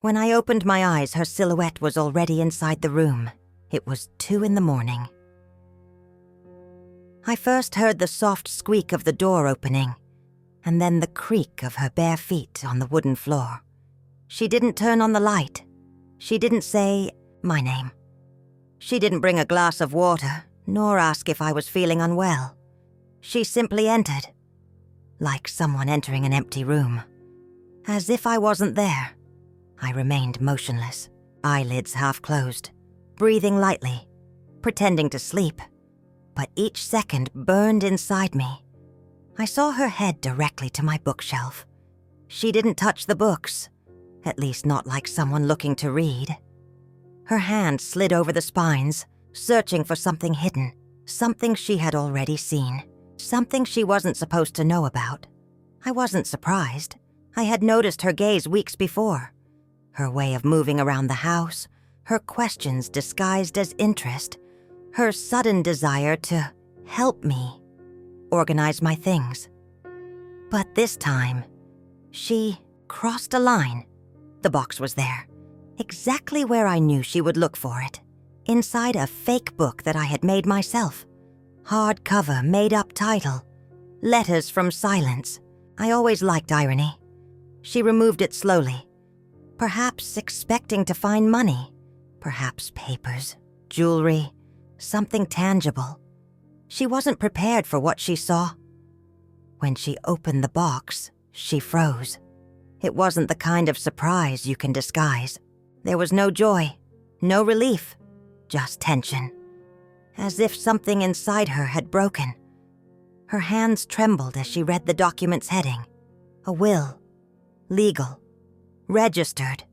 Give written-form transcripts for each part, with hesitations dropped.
When I opened my eyes, her silhouette was already inside the room. It was 2 a.m. I first heard the soft squeak of the door opening, and then the creak of her bare feet on the wooden floor. She didn't turn on the light. She didn't say my name. She didn't bring a glass of water, nor ask if I was feeling unwell. She simply entered, like someone entering an empty room. As if I wasn't there, I remained motionless, eyelids half closed, breathing lightly, pretending to sleep. But each second burned inside me. I saw her head directly to my bookshelf. She didn't touch the books, at least not like someone looking to read. Her hand slid over the spines, searching for something hidden, something she had already seen, something she wasn't supposed to know about. I wasn't surprised. I had noticed her gaze weeks before. Her way of moving around the house, her questions disguised as interest, her sudden desire to help me organize my things. But this time, she crossed a line. The box was there, exactly where I knew she would look for it, inside a fake book that I had made myself. Hardcover, made-up title, letters from silence. I always liked irony. She removed it slowly, perhaps expecting to find money, perhaps papers, jewelry, something tangible. She wasn't prepared for what she saw. When she opened the box, she froze. It wasn't the kind of surprise you can disguise. There was no joy, no relief, just tension, as if something inside her had broken. Her hands trembled as she read the document's heading. A will, legal, registered,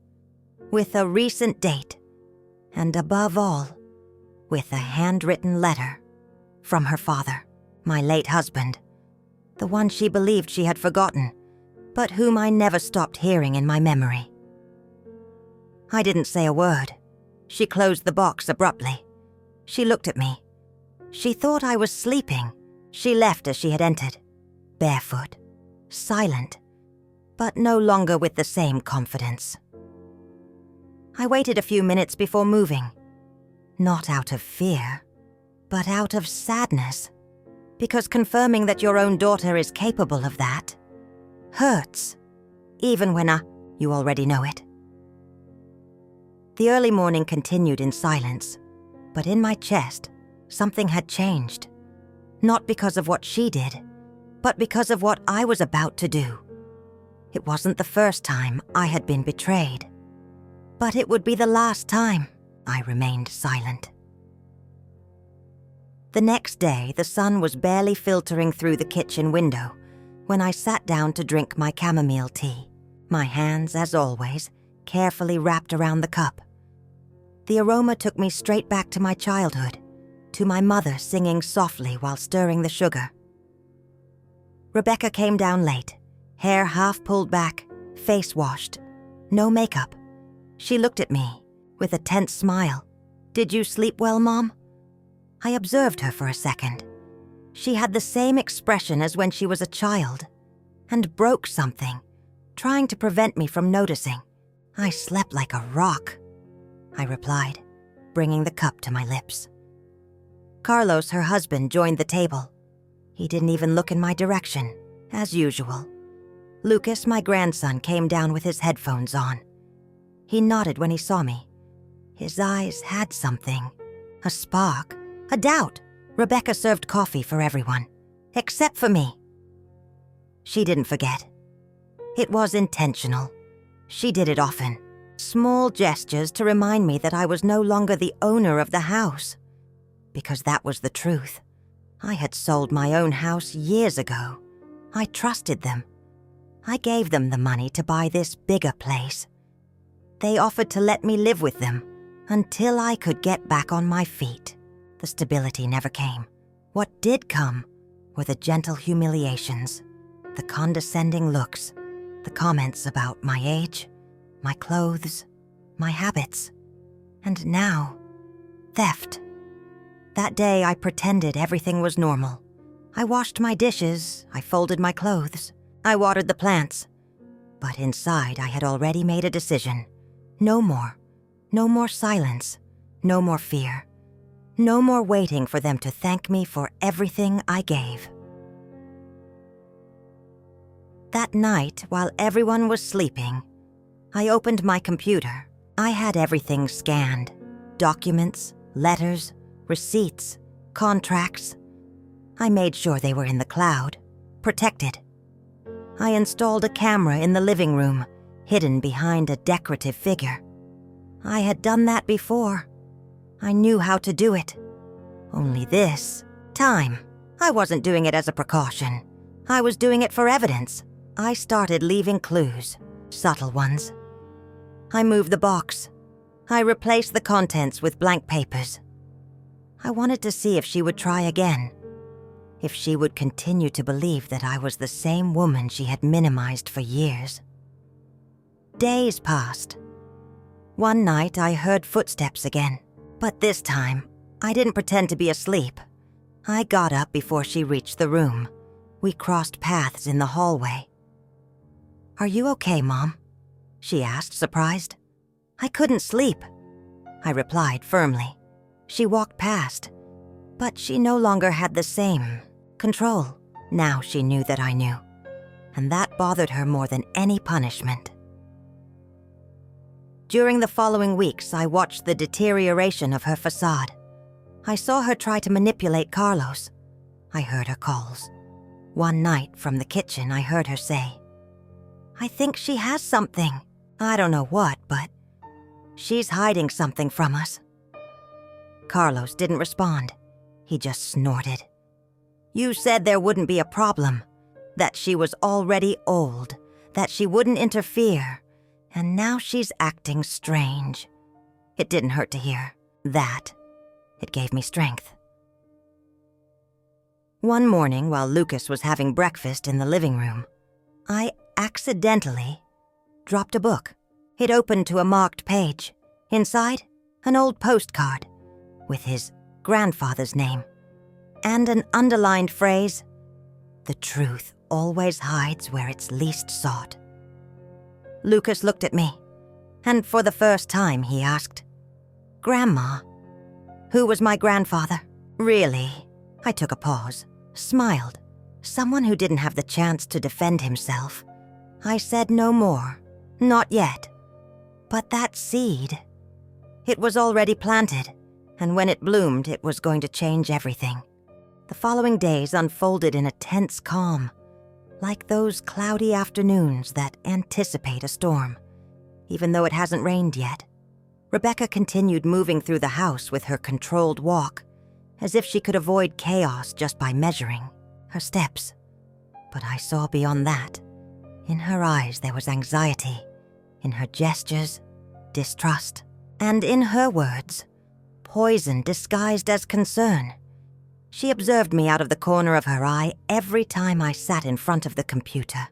with a recent date, and above all, with a handwritten letter from her father, my late husband, the one she believed she had forgotten, but whom I never stopped hearing in my memory. I didn't say a word. She closed the box abruptly. She looked at me. She thought I was sleeping. She left as she had entered, barefoot, silent, but no longer with the same confidence. I waited a few minutes before moving. Not out of fear, but out of sadness, because confirming that your own daughter is capable of that hurts, even when you already know it. The early morning continued in silence, but in my chest, something had changed. Not because of what she did, but because of what I was about to do. It wasn't the first time I had been betrayed, but it would be the last time I remained silent. The next day, the sun was barely filtering through the kitchen window when I sat down to drink my chamomile tea, my hands, as always, carefully wrapped around the cup. The aroma took me straight back to my childhood, to my mother singing softly while stirring the sugar. Rebecca came down late, hair half pulled back, face washed, no makeup. She looked at me with a tense smile. "Did you sleep well, Mom?" I observed her for a second. She had the same expression as when she was a child, and broke something, trying to prevent me from noticing. "I slept like a rock," I replied, bringing the cup to my lips. Carlos, her husband, joined the table. He didn't even look in my direction, as usual. Lucas, my grandson, came down with his headphones on. He nodded when he saw me. His eyes had something, a spark, a doubt. Rebecca served coffee for everyone, except for me. She didn't forget. It was intentional. She did it often. Small gestures to remind me that I was no longer the owner of the house. Because that was the truth. I had sold my own house years ago. I trusted them. I gave them the money to buy this bigger place. They offered to let me live with them until I could get back on my feet. The stability never came. What did come were the gentle humiliations, the condescending looks, the comments about my age, my clothes, my habits, and now, theft. That day I pretended everything was normal. I washed my dishes, I folded my clothes, I watered the plants. But inside I had already made a decision. No more. No more silence. No more fear. No more waiting for them to thank me for everything I gave. That night, while everyone was sleeping, I opened my computer. I had everything scanned. Documents, letters, receipts, contracts. I made sure they were in the cloud, protected. I installed a camera in the living room, hidden behind a decorative figure. I had done that before. I knew how to do it. Only this time, I wasn't doing it as a precaution. I was doing it for evidence. I started leaving clues, subtle ones. I moved the box. I replaced the contents with blank papers. I wanted to see if she would try again, if she would continue to believe that I was the same woman she had minimized for years. Days passed. One night I heard footsteps again, but this time I didn't pretend to be asleep. I got up before she reached the room. We crossed paths in the hallway. "Are you okay, Mom?" she asked, surprised. "I couldn't sleep," I replied firmly. She walked past, but she no longer had the same control. Now she knew that I knew, and that bothered her more than any punishment. During the following weeks, I watched the deterioration of her facade. I saw her try to manipulate Carlos. I heard her calls. One night, from the kitchen, I heard her say, "I think she has something. I don't know what, but she's hiding something from us." Carlos didn't respond. He just snorted. "You said there wouldn't be a problem, that she was already old, that she wouldn't interfere, and now she's acting strange." It didn't hurt to hear that. It gave me strength. One morning, while Lucas was having breakfast in the living room, I accidentally dropped a book. It opened to a marked page. Inside, an old postcard with his grandfather's name and an underlined phrase, "The truth always hides where it's least sought." Lucas looked at me, and for the first time he asked, "Grandma, who was my grandfather?" "Really?" I took a pause, smiled. Someone who didn't have the chance to defend himself. I said no more. Not yet. But that seed, it was already planted, and when it bloomed, it was going to change everything. The following days unfolded in a tense calm, like those cloudy afternoons that anticipate a storm, even though it hasn't rained yet. Rebecca continued moving through the house with her controlled walk, as if she could avoid chaos just by measuring her steps. But I saw beyond that. In her eyes there was anxiety, in her gestures, distrust, and in her words, poison disguised as concern. She observed me out of the corner of her eye every time I sat in front of the computer.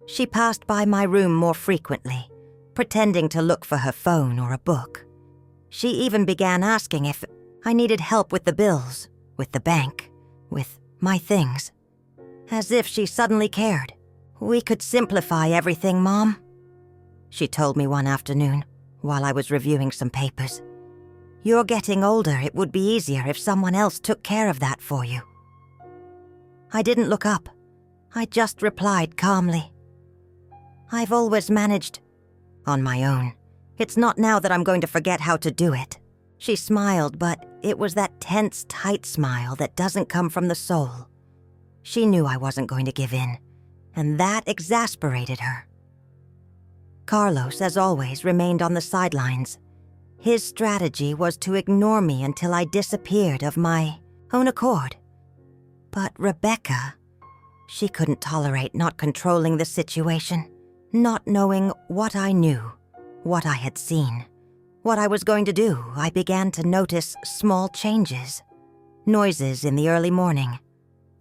She passed by my room more frequently, pretending to look for her phone or a book. She even began asking if I needed help with the bills, with the bank, with my things. As if she suddenly cared. "We could simplify everything, Mom," she told me one afternoon while I was reviewing some papers. "You're getting older. It would be easier if someone else took care of that for you." I didn't look up. I just replied calmly, "I've always managed on my own. It's not now that I'm going to forget how to do it." She smiled, but it was that tense, tight smile that doesn't come from the soul. She knew I wasn't going to give in, and that exasperated her. Carlos, as always, remained on the sidelines. His strategy was to ignore me until I disappeared of my own accord. But Rebecca, she couldn't tolerate not controlling the situation, not knowing what I knew, what I had seen, what I was going to do. I began to notice small changes, noises in the early morning,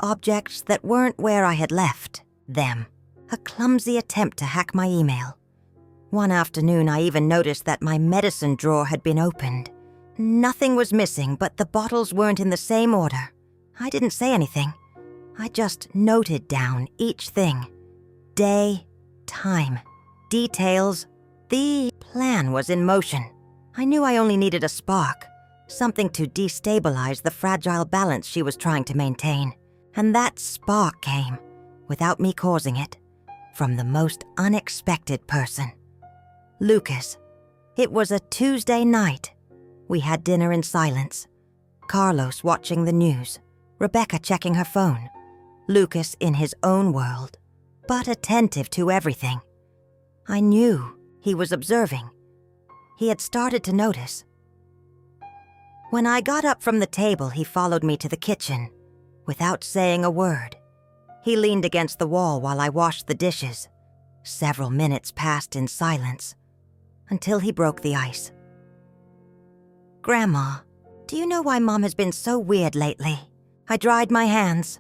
objects that weren't where I had left them, a clumsy attempt to hack my email. One afternoon, I even noticed that my medicine drawer had been opened. Nothing was missing, but the bottles weren't in the same order. I didn't say anything. I just noted down each thing. Day, time, details, The plan was in motion. I knew I only needed a spark, something to destabilize the fragile balance she was trying to maintain. And that spark came, without me causing it, from the most unexpected person. Lucas. It was a Tuesday night. We had dinner in silence. Carlos watching the news, Rebecca checking her phone, Lucas in his own world, but attentive to everything. I knew he was observing. He had started to notice. When I got up from the table, he followed me to the kitchen, without saying a word. He leaned against the wall while I washed the dishes. Several minutes passed in silence, until he broke the ice. "Grandma, do you know why Mom has been so weird lately?" I dried my hands,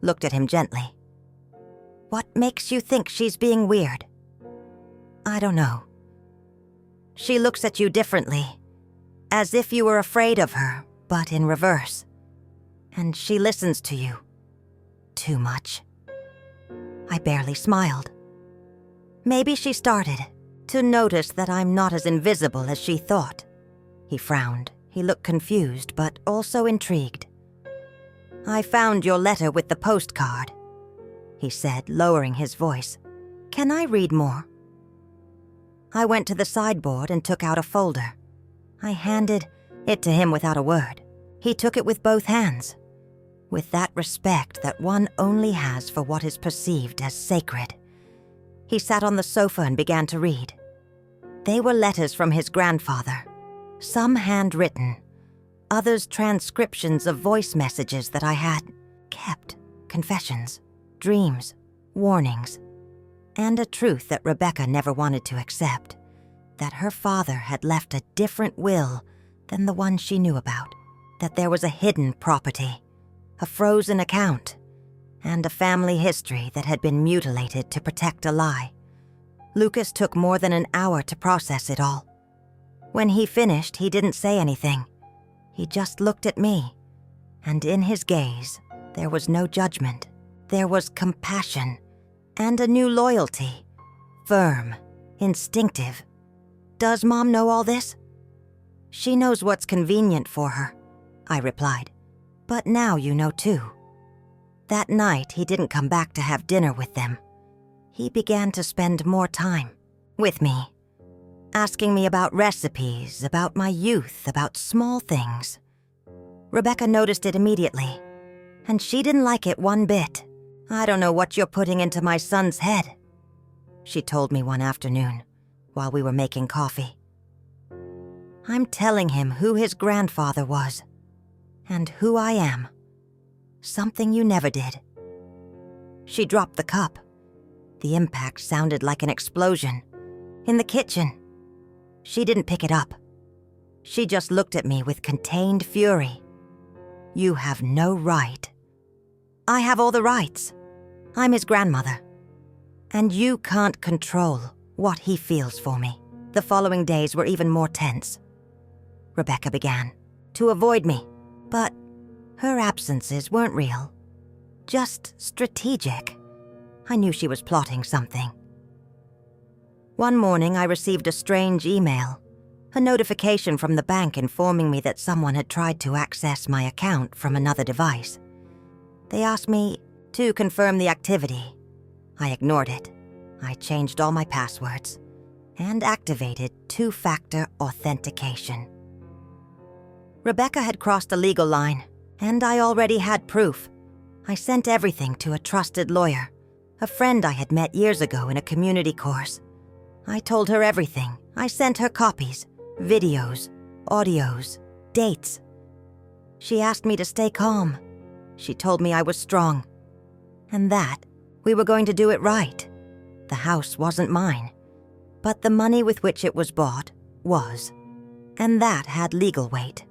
looked at him gently. "What makes you think she's being weird?" "I don't know. She looks at you differently, as if you were afraid of her, but in reverse. And she listens to you. Too much." I barely smiled. "Maybe she started to notice that I'm not as invisible as she thought." He frowned. He looked confused, but also intrigued. "I found your letter with the postcard," he said, lowering his voice. "Can I read more?" I went to the sideboard and took out a folder. I handed it to him without a word. He took it with both hands, with that respect that one only has for what is perceived as sacred. He sat on the sofa and began to read. They were letters from his grandfather, some handwritten, others transcriptions of voice messages that I had kept, confessions, dreams, warnings, and a truth that Rebecca never wanted to accept, that her father had left a different will than the one she knew about, that there was a hidden property, a frozen account, and a family history that had been mutilated to protect a lie. Lucas took more than an hour to process it all. When he finished, he didn't say anything. He just looked at me, and in his gaze, there was no judgment. There was compassion and a new loyalty, firm, instinctive. "Does Mom know all this?" "She knows what's convenient for her," I replied. "But now you know too." That night, he didn't come back to have dinner with them. He began to spend more time with me, asking me about recipes, about my youth, about small things. Rebecca noticed it immediately, and she didn't like it one bit. "I don't know what you're putting into my son's head," she told me one afternoon while we were making coffee. "I'm telling him who his grandfather was and who I am. Something you never did." She dropped the cup. The impact sounded like an explosion. In the kitchen. She didn't pick it up. She just looked at me with contained fury. "You have no right." "I have all the rights. I'm his grandmother. And you can't control what he feels for me." The following days were even more tense. Rebecca began to avoid me, but her absences weren't real, just strategic. I knew she was plotting something. One morning, I received a strange email, a notification from the bank informing me that someone had tried to access my account from another device. They asked me to confirm the activity. I ignored it. I changed all my passwords and activated two-factor authentication. Rebecca had crossed a legal line, and I already had proof. I sent everything to a trusted lawyer, a friend I had met years ago in a community course. I told her everything. I sent her copies, videos, audios, dates. She asked me to stay calm. She told me I was strong, and that we were going to do it right. The house wasn't mine, but the money with which it was bought was, and that had legal weight,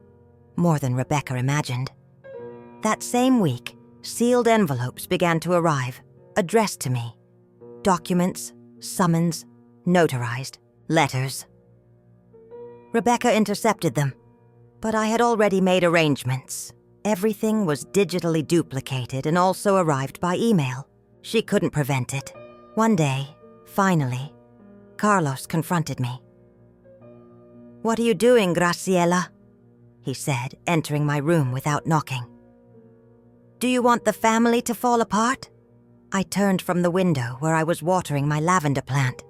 more than Rebecca imagined. That same week, sealed envelopes began to arrive, addressed to me. Documents, summons, notarized, letters. Rebecca intercepted them, but I had already made arrangements. Everything was digitally duplicated and also arrived by email. She couldn't prevent it. One day, finally, Carlos confronted me. "What are you doing, Graciela?" he said, entering my room without knocking. "Do you want the family to fall apart?" I turned from the window where I was watering my lavender plant.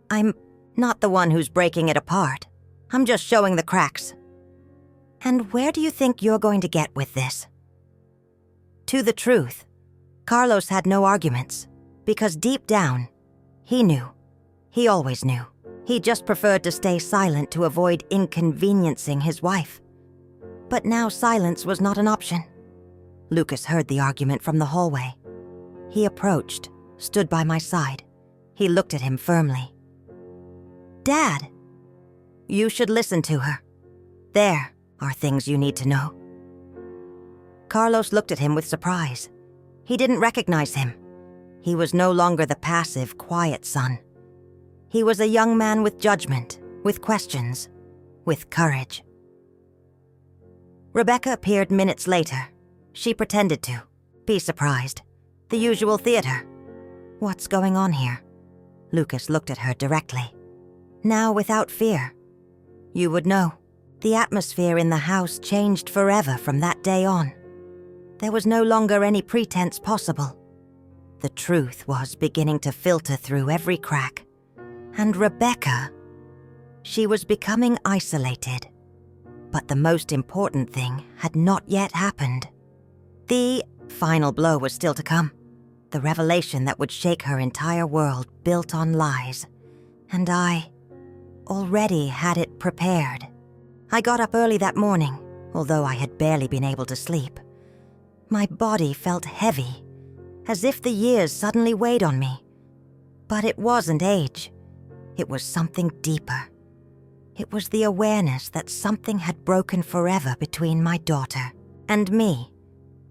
"I'm not the one who's breaking it apart. I'm just showing the cracks." "And where do you think you're going to get with this?" To the truth, Carlos had no arguments, because deep down, he knew. He always knew. He just preferred to stay silent to avoid inconveniencing his wife. But now silence was not an option. Lucas heard the argument from the hallway. He approached, stood by my side. He looked at him firmly. "Dad, you should listen to her. There are things you need to know." Carlos looked at him with surprise. He didn't recognize him. He was no longer the passive, quiet son. He was a young man with judgment, with questions, with courage. Rebecca appeared minutes later. She pretended to be surprised. The usual theater. "What's going on here?" Lucas looked at her directly. Now without fear. "You would know. The atmosphere in the house changed forever from that day on. There was no longer any pretense possible. The truth was beginning to filter through every crack. And Rebecca, she was becoming isolated. But the most important thing had not yet happened. The final blow was still to come. The revelation that would shake her entire world built on lies. And I already had it prepared. I got up early that morning, although I had barely been able to sleep. My body felt heavy, as if the years suddenly weighed on me. But it wasn't age. It was something deeper. It was the awareness that something had broken forever between my daughter and me.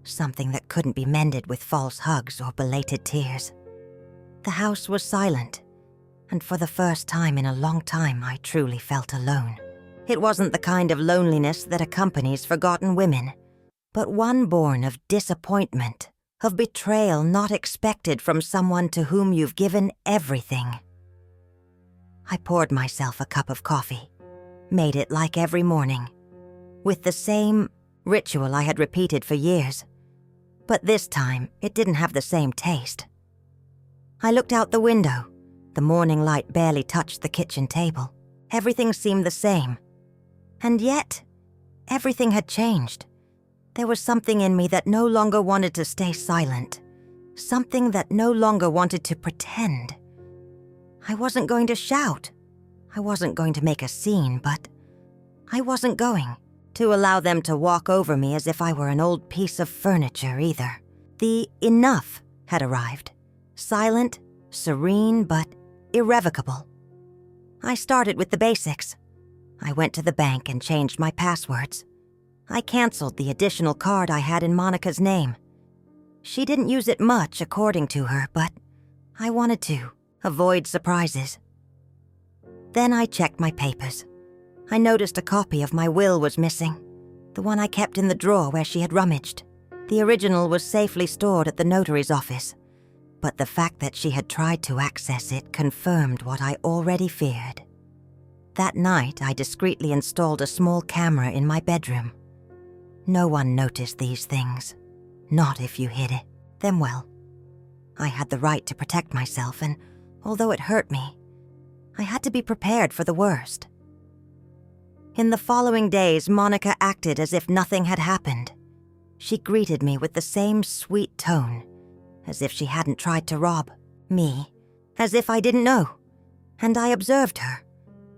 Something that couldn't be mended with false hugs or belated tears. The house was silent, and for the first time in a long time I truly felt alone. It wasn't the kind of loneliness that accompanies forgotten women, but one born of disappointment, of betrayal not expected from someone to whom you've given everything. I poured myself a cup of coffee, made it like every morning, with the same ritual I had repeated for years. But this time, it didn't have the same taste. I looked out the window. The morning light barely touched the kitchen table. Everything seemed the same. And yet, everything had changed. There was something in me that no longer wanted to stay silent. Something that no longer wanted to pretend. I wasn't going to shout. I wasn't going to make a scene, but I wasn't going to allow them to walk over me as if I were an old piece of furniture either. The enough had arrived. Silent, serene, but irrevocable. I started with the basics. I went to the bank and changed my passwords. I canceled the additional card I had in Monica's name. She didn't use it much, according to her, but I wanted to avoid surprises. Then I checked my papers. I noticed a copy of my will was missing, the one I kept in the drawer where she had rummaged. The original was safely stored at the notary's office, but the fact that she had tried to access it confirmed what I already feared. That night, I discreetly installed a small camera in my bedroom. No one noticed these things. Not if you hid it. Then well, I had the right to protect myself, and although it hurt me, I had to be prepared for the worst. In the following days, Monica acted as if nothing had happened. She greeted me with the same sweet tone, as if she hadn't tried to rob me, as if I didn't know. And I observed her.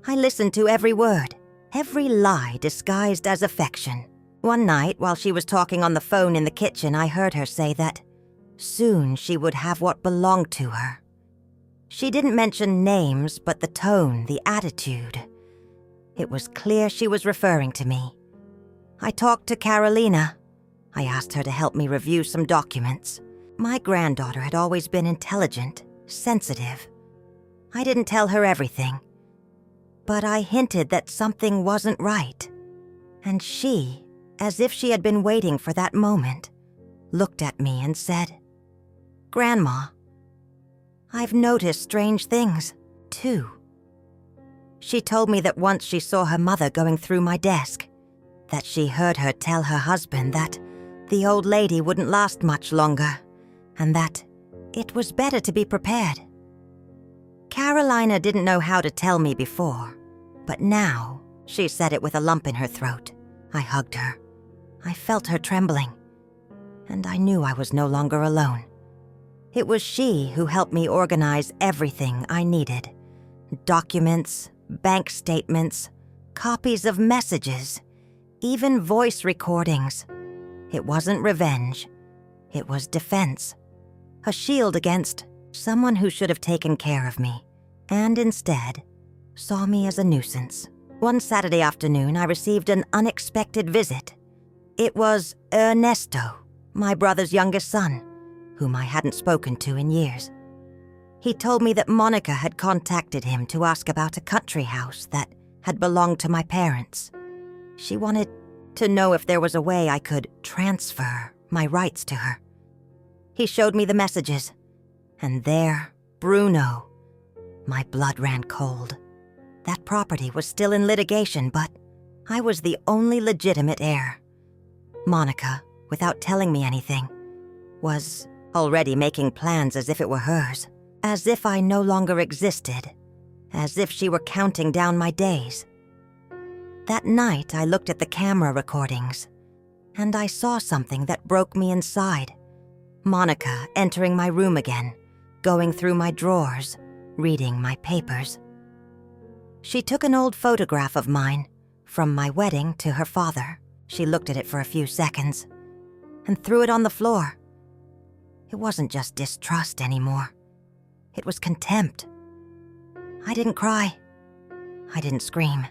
I listened to every word, every lie disguised as affection. One night, while she was talking on the phone in the kitchen, I heard her say that soon she would have what belonged to her. She didn't mention names, but the tone, the attitude. It was clear she was referring to me. I talked to Carolina. I asked her to help me review some documents. My granddaughter had always been intelligent, sensitive. I didn't tell her everything, but I hinted that something wasn't right. And she, as if she had been waiting for that moment, looked at me and said, "Grandma, I've noticed strange things, too." She told me that once she saw her mother going through my desk, that she heard her tell her husband that the old lady wouldn't last much longer, and that it was better to be prepared. Carolina didn't know how to tell me before, but now she said it with a lump in her throat. I hugged her. I felt her trembling, and I knew I was no longer alone. It was she who helped me organize everything I needed. Documents, bank statements, copies of messages, even voice recordings. It wasn't revenge. It was defense. A shield against someone who should have taken care of me, and instead saw me as a nuisance. One Saturday afternoon, I received an unexpected visit. It was Ernesto, my brother's youngest son, whom I hadn't spoken to in years. He told me that Monica had contacted him to ask about a country house that had belonged to my parents. She wanted to know if there was a way I could transfer my rights to her. He showed me the messages, and there, Bruno. My blood ran cold. That property was still in litigation, but I was the only legitimate heir. Monica, without telling me anything, was already making plans as if it were hers, as if I no longer existed, as if she were counting down my days. That night, I looked at the camera recordings, and I saw something that broke me inside. Monica entering my room again, going through my drawers, reading my papers. She took an old photograph of mine, from my wedding to her father. She looked at it for a few seconds, and threw it on the floor. It wasn't just distrust anymore. It was contempt. I didn't cry. I didn't scream.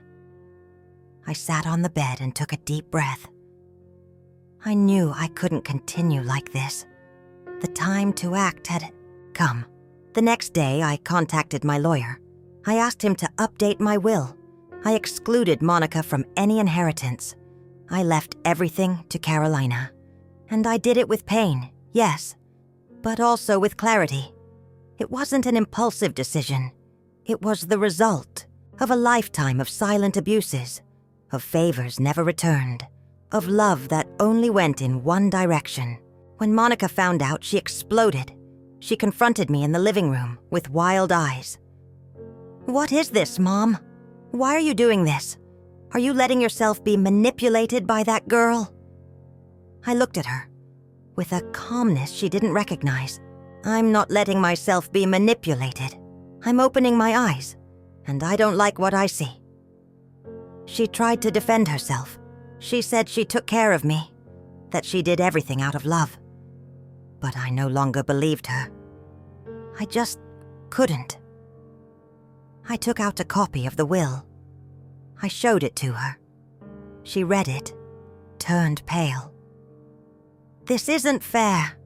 I sat on the bed and took a deep breath. I knew I couldn't continue like this. The time to act had come. The next day, I contacted my lawyer. I asked him to update my will. I excluded Monica from any inheritance. I left everything to Carolina. And I did it with pain, yes, but also with clarity. It wasn't an impulsive decision. It was the result of a lifetime of silent abuses, of favors never returned, of love that only went in one direction. When Monica found out, she exploded. She confronted me in the living room with wild eyes. "What is this, Mom? Why are you doing this? Are you letting yourself be manipulated by that girl?" I looked at her with a calmness she didn't recognize. "I'm not letting myself be manipulated. I'm opening my eyes, and I don't like what I see." She tried to defend herself. She said she took care of me, that she did everything out of love. But I no longer believed her. I just couldn't. I took out a copy of the will. I showed it to her. She read it, turned pale. "This isn't fair,"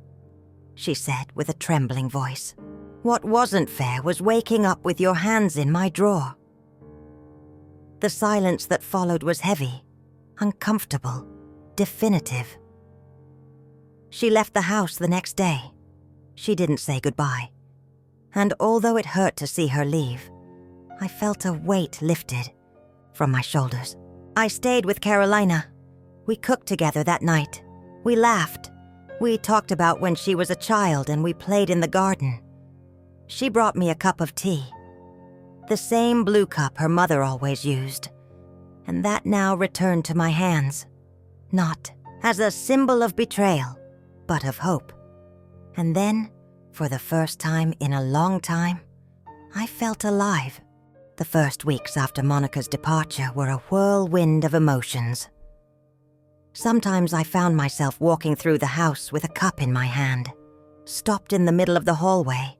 she said with a trembling voice. "What wasn't fair was waking up with your hands in my drawer." The silence that followed was heavy, uncomfortable, definitive. She left the house the next day. She didn't say goodbye. And although it hurt to see her leave, I felt a weight lifted from my shoulders. I stayed with Carolina. We cooked together that night. We laughed. We talked about when she was a child and we played in the garden. She brought me a cup of tea, the same blue cup her mother always used, and that now returned to my hands, not as a symbol of betrayal, but of hope. And then, for the first time in a long time, I felt alive. The first weeks after Monica's departure were a whirlwind of emotions. Sometimes I found myself walking through the house with a cup in my hand, stopped in the middle of the hallway,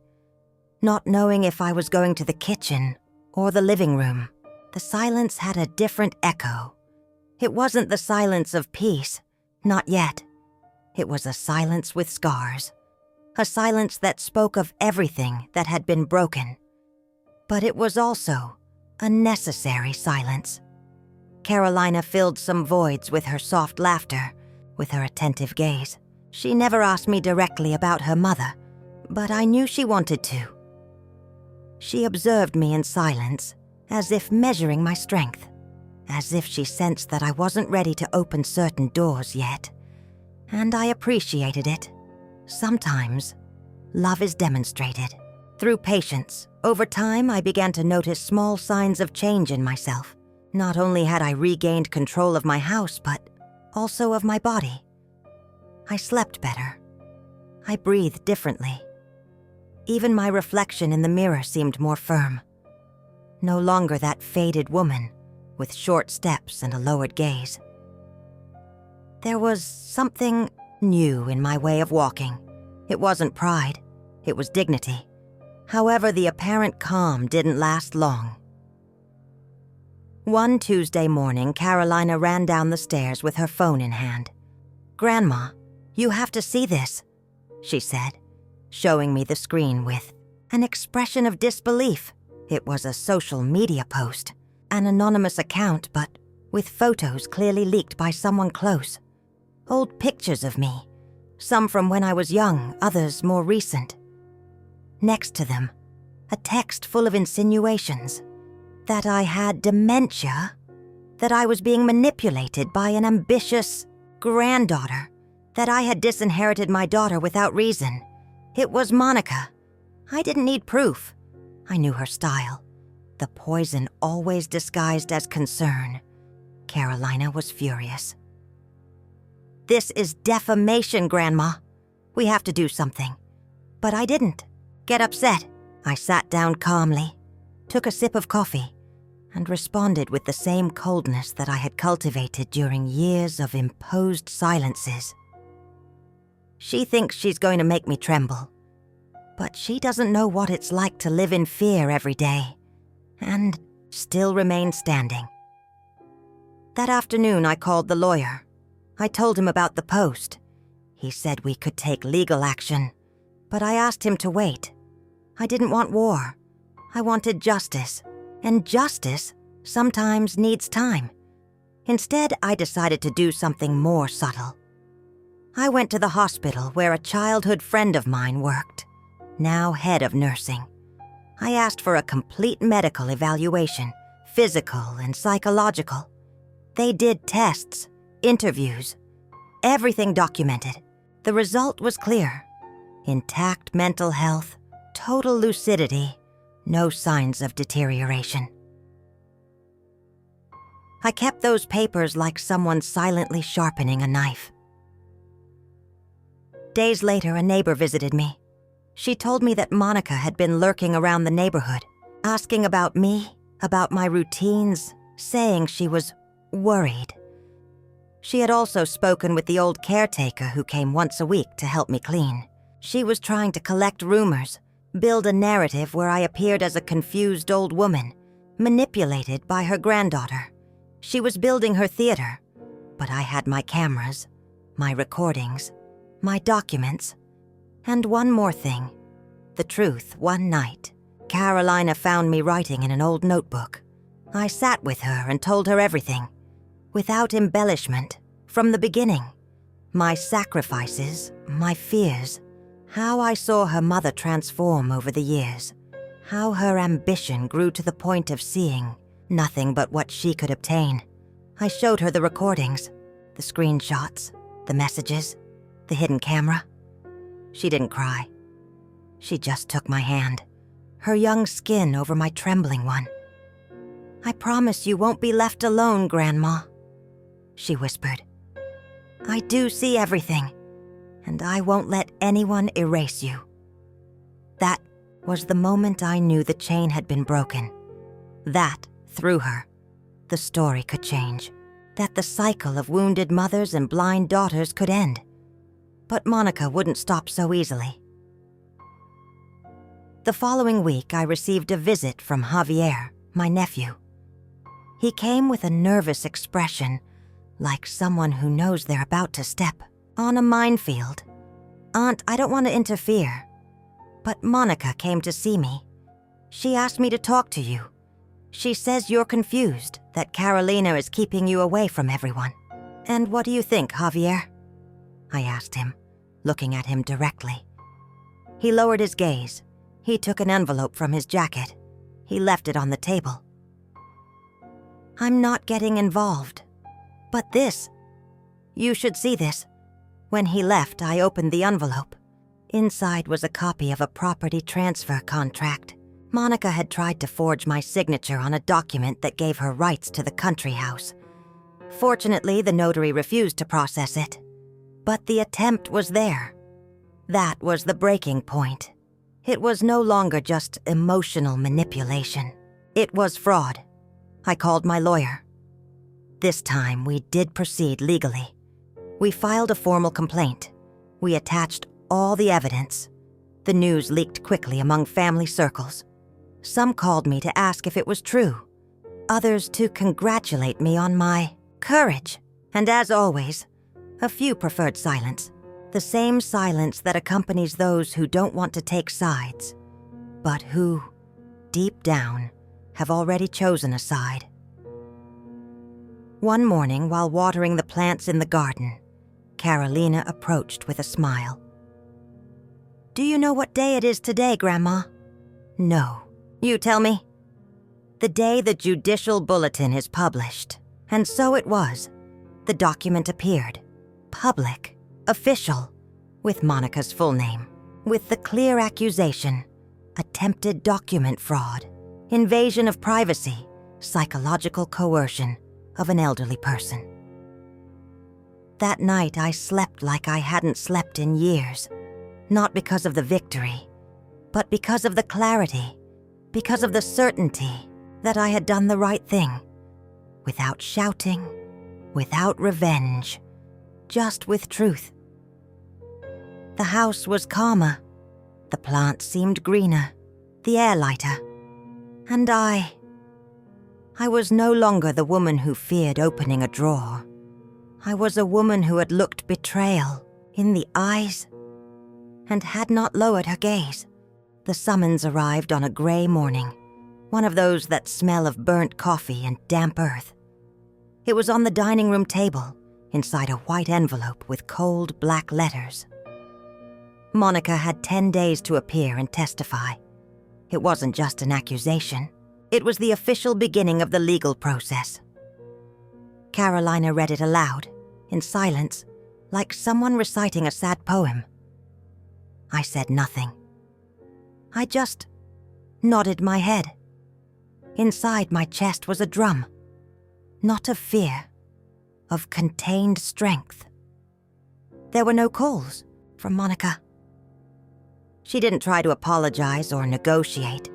not knowing if I was going to the kitchen or the living room. The silence had a different echo. It wasn't the silence of peace, not yet. It was a silence with scars, a silence that spoke of everything that had been broken. But it was also a necessary silence. Carolina filled some voids with her soft laughter, with her attentive gaze. She never asked me directly about her mother, but I knew she wanted to. She observed me in silence, as if measuring my strength, as if she sensed that I wasn't ready to open certain doors yet. And I appreciated it. Sometimes, love is demonstrated. Through patience, over time I began to notice small signs of change in myself. Not only had I regained control of my house, but also of my body. I slept better. I breathed differently. Even my reflection in the mirror seemed more firm. No longer that faded woman, with short steps and a lowered gaze. There was something new in my way of walking. It wasn't pride, it was dignity. However, the apparent calm didn't last long. One Tuesday morning, Carolina ran down the stairs with her phone in hand. "Grandma, you have to see this," she said, showing me the screen with an expression of disbelief. It was a social media post, an anonymous account, but with photos clearly leaked by someone close. Old pictures of me, some from when I was young, others more recent. Next to them, a text full of insinuations. That I had dementia, that I was being manipulated by an ambitious granddaughter, that I had disinherited my daughter without reason. It was Monica. I didn't need proof. I knew her style. The poison always disguised as concern. Carolina was furious. "This is defamation, Grandma. We have to do something." But I didn't get upset. I sat down calmly, took a sip of coffee, and responded with the same coldness that I had cultivated during years of imposed silences. "She thinks she's going to make me tremble, but she doesn't know what it's like to live in fear every day, and still remain standing." That afternoon, I called the lawyer. I told him about the post. He said we could take legal action, but I asked him to wait. I didn't want war. I wanted justice. And justice sometimes needs time. Instead, I decided to do something more subtle. I went to the hospital where a childhood friend of mine worked, now head of nursing. I asked for a complete medical evaluation, physical and psychological. They did tests, interviews, everything documented. The result was clear. Intact mental health, total lucidity, no signs of deterioration. I kept those papers like someone silently sharpening a knife. Days later, a neighbor visited me. She told me that Monica had been lurking around the neighborhood, asking about me, about my routines, saying she was worried. She had also spoken with the old caretaker who came once a week to help me clean. She was trying to collect rumors, build a narrative where I appeared as a confused old woman, manipulated by her granddaughter. She was building her theater, but I had my cameras, my recordings, my documents, and one more thing. The truth, one night, Carolina found me writing in an old notebook. I sat with her and told her everything, without embellishment, from the beginning. My sacrifices, my fears, how I saw her mother transform over the years, how her ambition grew to the point of seeing nothing but what she could obtain. I showed her the recordings, the screenshots, the messages, the hidden camera. She didn't cry. She just took my hand, her young skin over my trembling one. "I promise you won't be left alone, Grandma," she whispered. "I do see everything, and I won't let anyone erase you." That was the moment I knew the chain had been broken. That, through her, the story could change. That the cycle of wounded mothers and blind daughters could end. But Monica wouldn't stop so easily. The following week, I received a visit from Javier, my nephew. He came with a nervous expression, like someone who knows they're about to step on a minefield. "Aunt, I don't want to interfere, but Monica came to see me. She asked me to talk to you. She says you're confused, that Carolina is keeping you away from everyone. And what do you think, Javier?" I asked him, looking at him directly. He lowered his gaze. He took an envelope from his jacket. He left it on the table. I'm not getting involved. But this, you should see this. When he left, I opened the envelope. Inside was a copy of a property transfer contract. Monica had tried to forge my signature on a document that gave her rights to the country house. Fortunately, the notary refused to process it. But the attempt was there. That was the breaking point. It was no longer just emotional manipulation. It was fraud. I called my lawyer. This time, we did proceed legally. We filed a formal complaint. We attached all the evidence. The news leaked quickly among family circles. Some called me to ask if it was true. Others to congratulate me on my courage. And as always, a few preferred silence. The same silence that accompanies those who don't want to take sides, but who, deep down, have already chosen a side. One morning, while watering the plants in the garden, Carolina approached with a smile. "Do you know what day it is today, Grandma?" "No. You tell me." "The day the judicial bulletin is published." And so it was. The document appeared. Public. Official. With Monica's full name. With the clear accusation. Attempted document fraud. Invasion of privacy. Psychological coercion of an elderly person. That night I slept like I hadn't slept in years. Not because of the victory, but because of the clarity. Because of the certainty that I had done the right thing. Without shouting, without revenge, just with truth. The house was calmer. The plants seemed greener, the air lighter. And I was no longer the woman who feared opening a drawer. I was a woman who had looked betrayal in the eyes and had not lowered her gaze. The summons arrived on a gray morning, one of those that smell of burnt coffee and damp earth. It was on the dining room table, inside a white envelope with cold black letters. Monica had 10 days to appear and testify. It wasn't just an accusation. It was the official beginning of the legal process. Carolina read it aloud, in silence, like someone reciting a sad poem. I said nothing. I just nodded my head. Inside my chest was a drum. Not of fear, of contained strength. There were no calls from Monica. She didn't try to apologize or negotiate.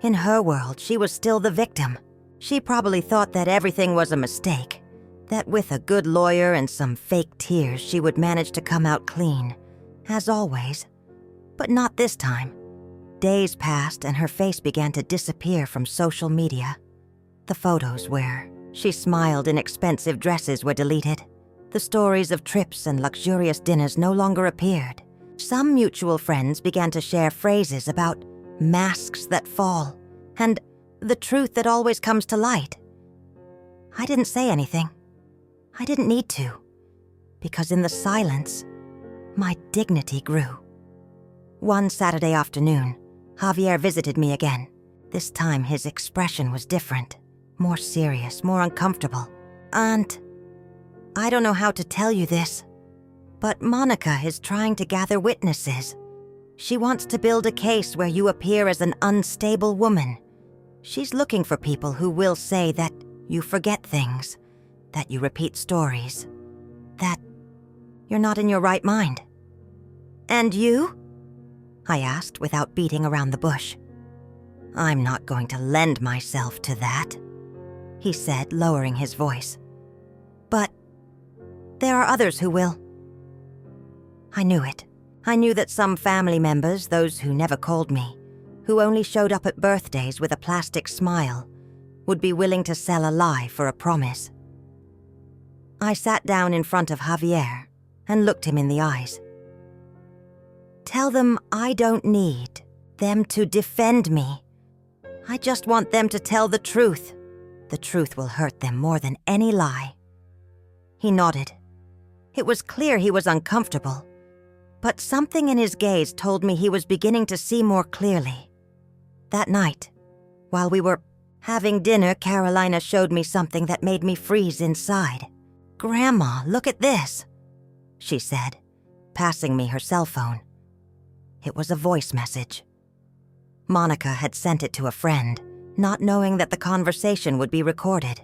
In her world, she was still the victim. She probably thought that everything was a mistake, that with a good lawyer and some fake tears, she would manage to come out clean, as always. But not this time. Days passed and her face began to disappear from social media. The photos where she smiled in expensive dresses were deleted. The stories of trips and luxurious dinners no longer appeared. Some mutual friends began to share phrases about masks that fall and the truth that always comes to light. I didn't say anything. I didn't need to, because in the silence, my dignity grew. One Saturday afternoon, Javier visited me again. This time his expression was different, more serious, more uncomfortable. "Aunt, I don't know how to tell you this, but Monica is trying to gather witnesses. She wants to build a case where you appear as an unstable woman. She's looking for people who will say that you forget things, that you repeat stories, that you're not in your right mind." "And you?" I asked without beating around the bush. "I'm not going to lend myself to that," he said, lowering his voice. "But there are others who will." I knew it. I knew that some family members, those who never called me, who only showed up at birthdays with a plastic smile, would be willing to sell a lie for a promise. I sat down in front of Javier and looked him in the eyes. "Tell them I don't need them to defend me. I just want them to tell the truth. The truth will hurt them more than any lie." He nodded. It was clear he was uncomfortable, but something in his gaze told me he was beginning to see more clearly. That night, while we were Having dinner, Carolina showed me something that made me freeze inside. "Grandma, look at this," she said, passing me her cell phone. It was a voice message. Monica had sent it to a friend, not knowing that the conversation would be recorded.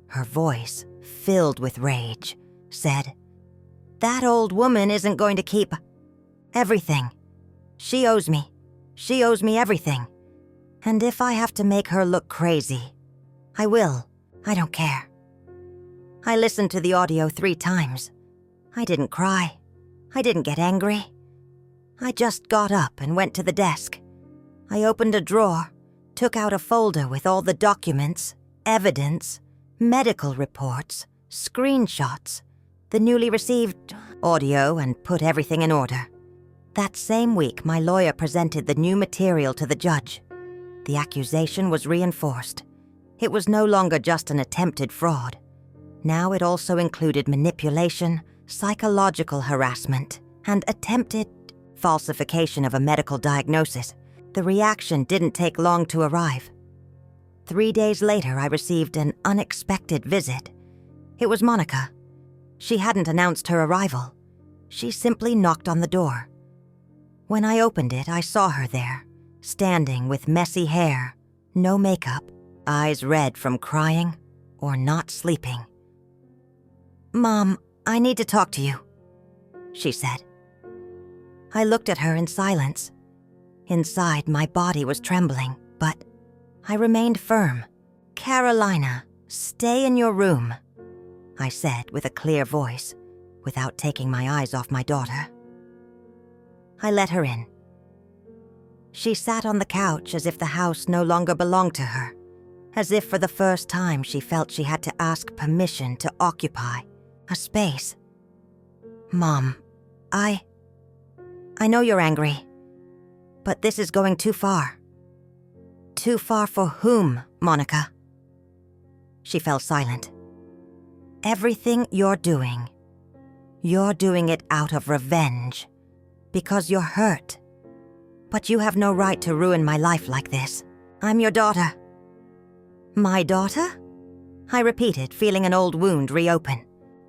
Her voice, filled with rage, said, "That old woman isn't going to keep everything. She owes me. She owes me everything. And if I have to make her look crazy, I will. I don't care." I listened to the audio 3 times. I didn't cry. I didn't get angry. I just got up and went to the desk. I opened a drawer, took out a folder with all the documents, evidence, medical reports, screenshots, the newly received audio, and put everything in order. That same week, my lawyer presented the new material to the judge. The accusation was reinforced. It was no longer just an attempted fraud. Now it also included manipulation, psychological harassment, and attempted falsification of a medical diagnosis. The reaction didn't take long to arrive. 3 days later, I received an unexpected visit. It was Monica. She hadn't announced her arrival. She simply knocked on the door. When I opened it, I saw her there, standing with messy hair, no makeup, eyes red from crying or not sleeping. "Mom, I need to talk to you," she said. I looked at her in silence. Inside, my body was trembling, but I remained firm. "Carolina, stay in your room," I said with a clear voice, without taking my eyes off my daughter. I let her in. She sat on the couch as if the house no longer belonged to her, as if for the first time she felt she had to ask permission to occupy a space. "Mom, I know you're angry, but this is going too far." "Too far for whom, Monica?" She fell silent. "Everything you're doing it out of revenge, because you're hurt. But you have no right to ruin my life like this. I'm your daughter." "My daughter?" I repeated, feeling an old wound reopen.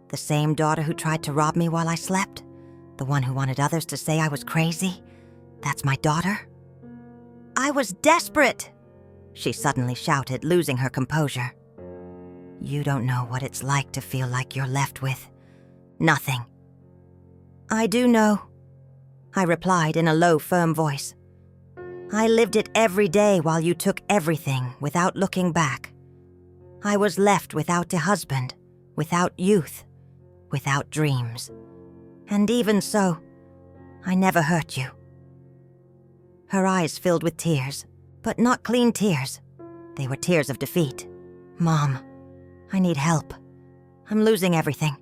The same daughter who tried to rob me while I slept? The one who wanted others to say I was crazy? That's my daughter? "I was desperate," she suddenly shouted, losing her composure. "You don't know what it's like to feel like you're left with nothing." "I do know," I replied in a low, firm voice. "I lived it every day while you took everything without looking back. I was left without a husband, without youth, without dreams. And even so, I never hurt you." Her eyes filled with tears, but not clean tears. They were tears of defeat. "Mom, I need help. I'm losing everything.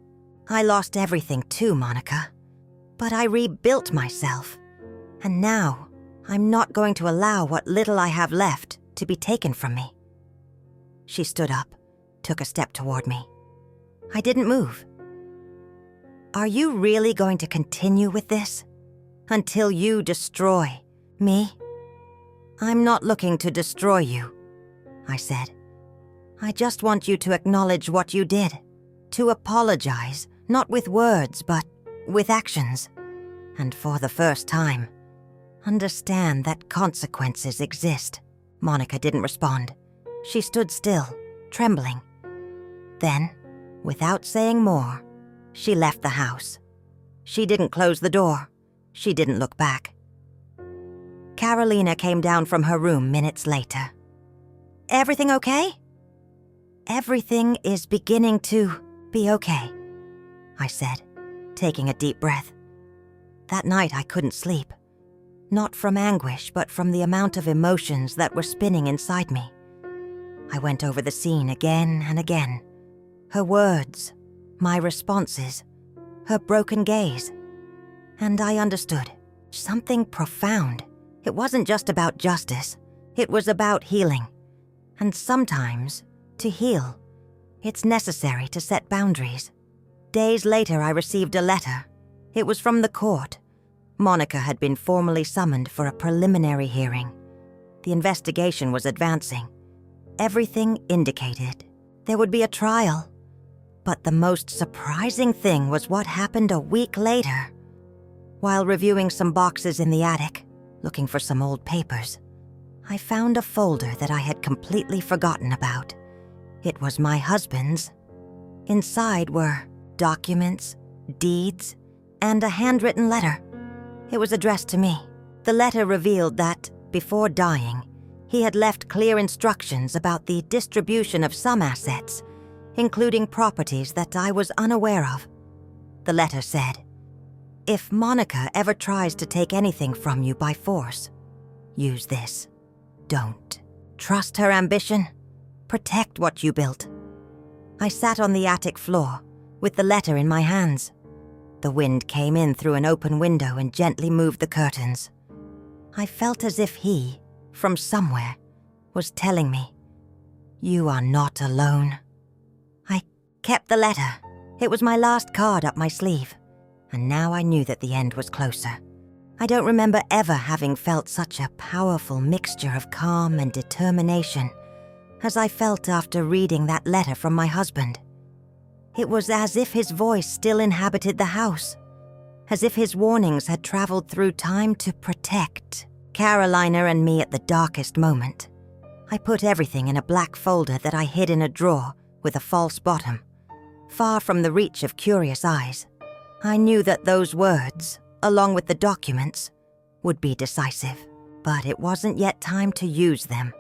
I lost everything too, Monica. But I rebuilt myself. And now, I'm not going to allow what little I have left to be taken from me." She stood up, took a step toward me. I didn't move. "Are you really going to continue with this? Until you destroy me?" "I'm not looking to destroy you," I said. "I just want you to acknowledge what you did. To apologize, not with words, but with actions. And for the first time, understand that consequences exist." Monica didn't respond. She stood still, trembling. Then, without saying more, she left the house. She didn't close the door. She didn't look back. Carolina came down from her room minutes later. "Everything okay?" "Everything is beginning to be okay," I said, taking a deep breath. That night I couldn't sleep. Not from anguish, but from the amount of emotions that were spinning inside me. I went over the scene again and again. Her words, my responses, her broken gaze. And I understood something profound. It wasn't just about justice. It was about healing. And sometimes, to heal, it's necessary to set boundaries. Days later, I received a letter. It was from the court. Monica had been formally summoned for a preliminary hearing. The investigation was advancing. Everything indicated there would be a trial. But the most surprising thing was what happened a week later. While reviewing some boxes in the attic, looking for some old papers, I found a folder that I had completely forgotten about. It was my husband's. Inside were documents, deeds, and a handwritten letter. It was addressed to me. The letter revealed that, before dying, he had left clear instructions about the distribution of some assets, including properties that I was unaware of. The letter said, "If Monica ever tries to take anything from you by force, use this. Don't. Trust her ambition. Protect what you built." I sat on the attic floor, with the letter in my hands. The wind came in through an open window and gently moved the curtains. I felt as if he, from somewhere, was telling me, "You are not alone." I kept the letter. It was my last card up my sleeve, and now I knew that the end was closer. I don't remember ever having felt such a powerful mixture of calm and determination as I felt after reading that letter from my husband. It was as if his voice still inhabited the house, as if his warnings had traveled through time to protect Carolina and me at the darkest moment. I put everything in a black folder that I hid in a drawer with a false bottom, far from the reach of curious eyes. I knew that those words, along with the documents, would be decisive, but it wasn't yet time to use them.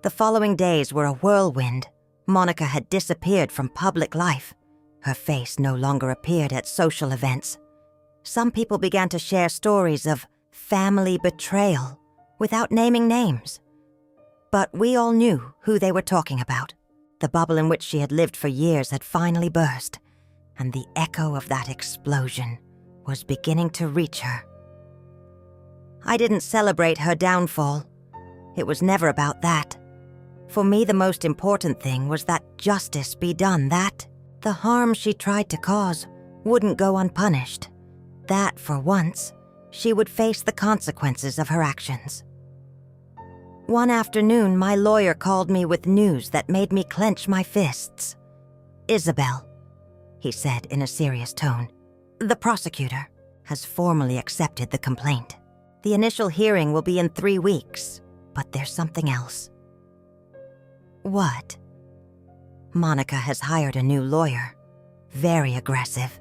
The following days were a whirlwind. Monica had disappeared from public life. Her face no longer appeared at social events. Some people began to share stories of family betrayal without naming names. But we all knew who they were talking about. The bubble in which she had lived for years had finally burst, and the echo of that explosion was beginning to reach her. I didn't celebrate her downfall. It was never about that. For me, the most important thing was that justice be done, that the harm she tried to cause wouldn't go unpunished, that, for once, she would face the consequences of her actions. One afternoon, my lawyer called me with news that made me clench my fists. "Isabel," he said in a serious tone, "the prosecutor has formally accepted the complaint. The initial hearing will be in 3 weeks, but there's something else." "What?" "Monica has hired a new lawyer. Very aggressive.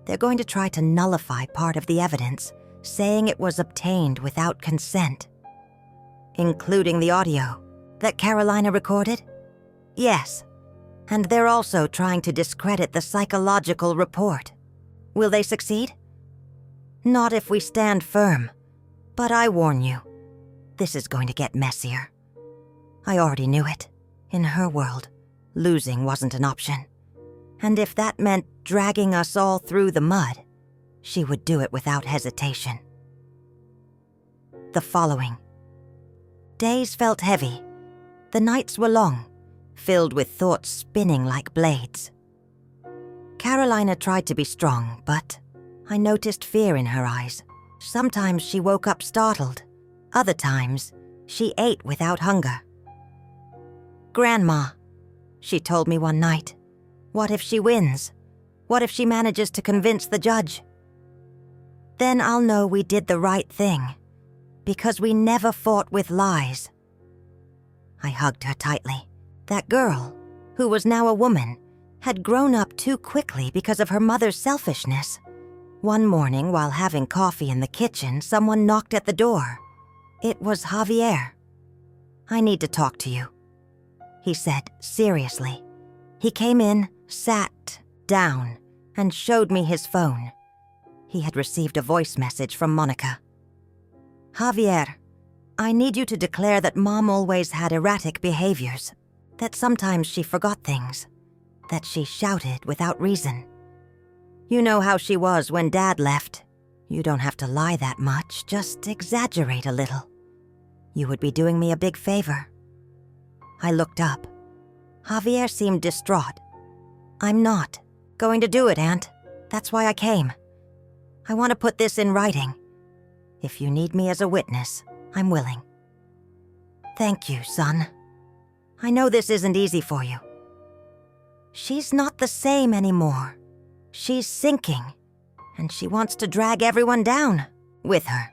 They're going to try to nullify part of the evidence, saying it was obtained without consent." "Including the audio that Carolina recorded?" "Yes. And they're also trying to discredit the psychological report. Will they succeed?" "Not if we stand firm. But I warn you, this is going to get messier." I already knew it. In her world, losing wasn't an option. And if that meant dragging us all through the mud, she would do it without hesitation. The following. Days felt heavy. The nights were long, filled with thoughts spinning like blades. Carolina tried to be strong, but I noticed fear in her eyes. Sometimes she woke up startled. Other times, she ate without hunger. "Grandma," she told me one night, "what if she wins? What if she manages to convince the judge? Then I'll know we did the right thing, because we never fought with lies." I hugged her tightly. That girl, who was now a woman, had grown up too quickly because of her mother's selfishness. One morning, while having coffee in the kitchen, someone knocked at the door. It was Javier. "I need to talk to you," he said seriously. He came in, sat down, and showed me his phone. He had received a voice message from Monica. "Javier, I need you to declare that Mom always had erratic behaviors, that sometimes she forgot things, that she shouted without reason. You know how she was when Dad left. You don't have to lie that much, just exaggerate a little. You would be doing me a big favor." I looked up. Javier seemed distraught. "I'm not going to do it, Aunt. That's why I came. I want to put this in writing. If you need me as a witness, I'm willing." "Thank you, son," I know this isn't easy for you. She's not the same anymore. She's sinking, and she wants to drag everyone down with her.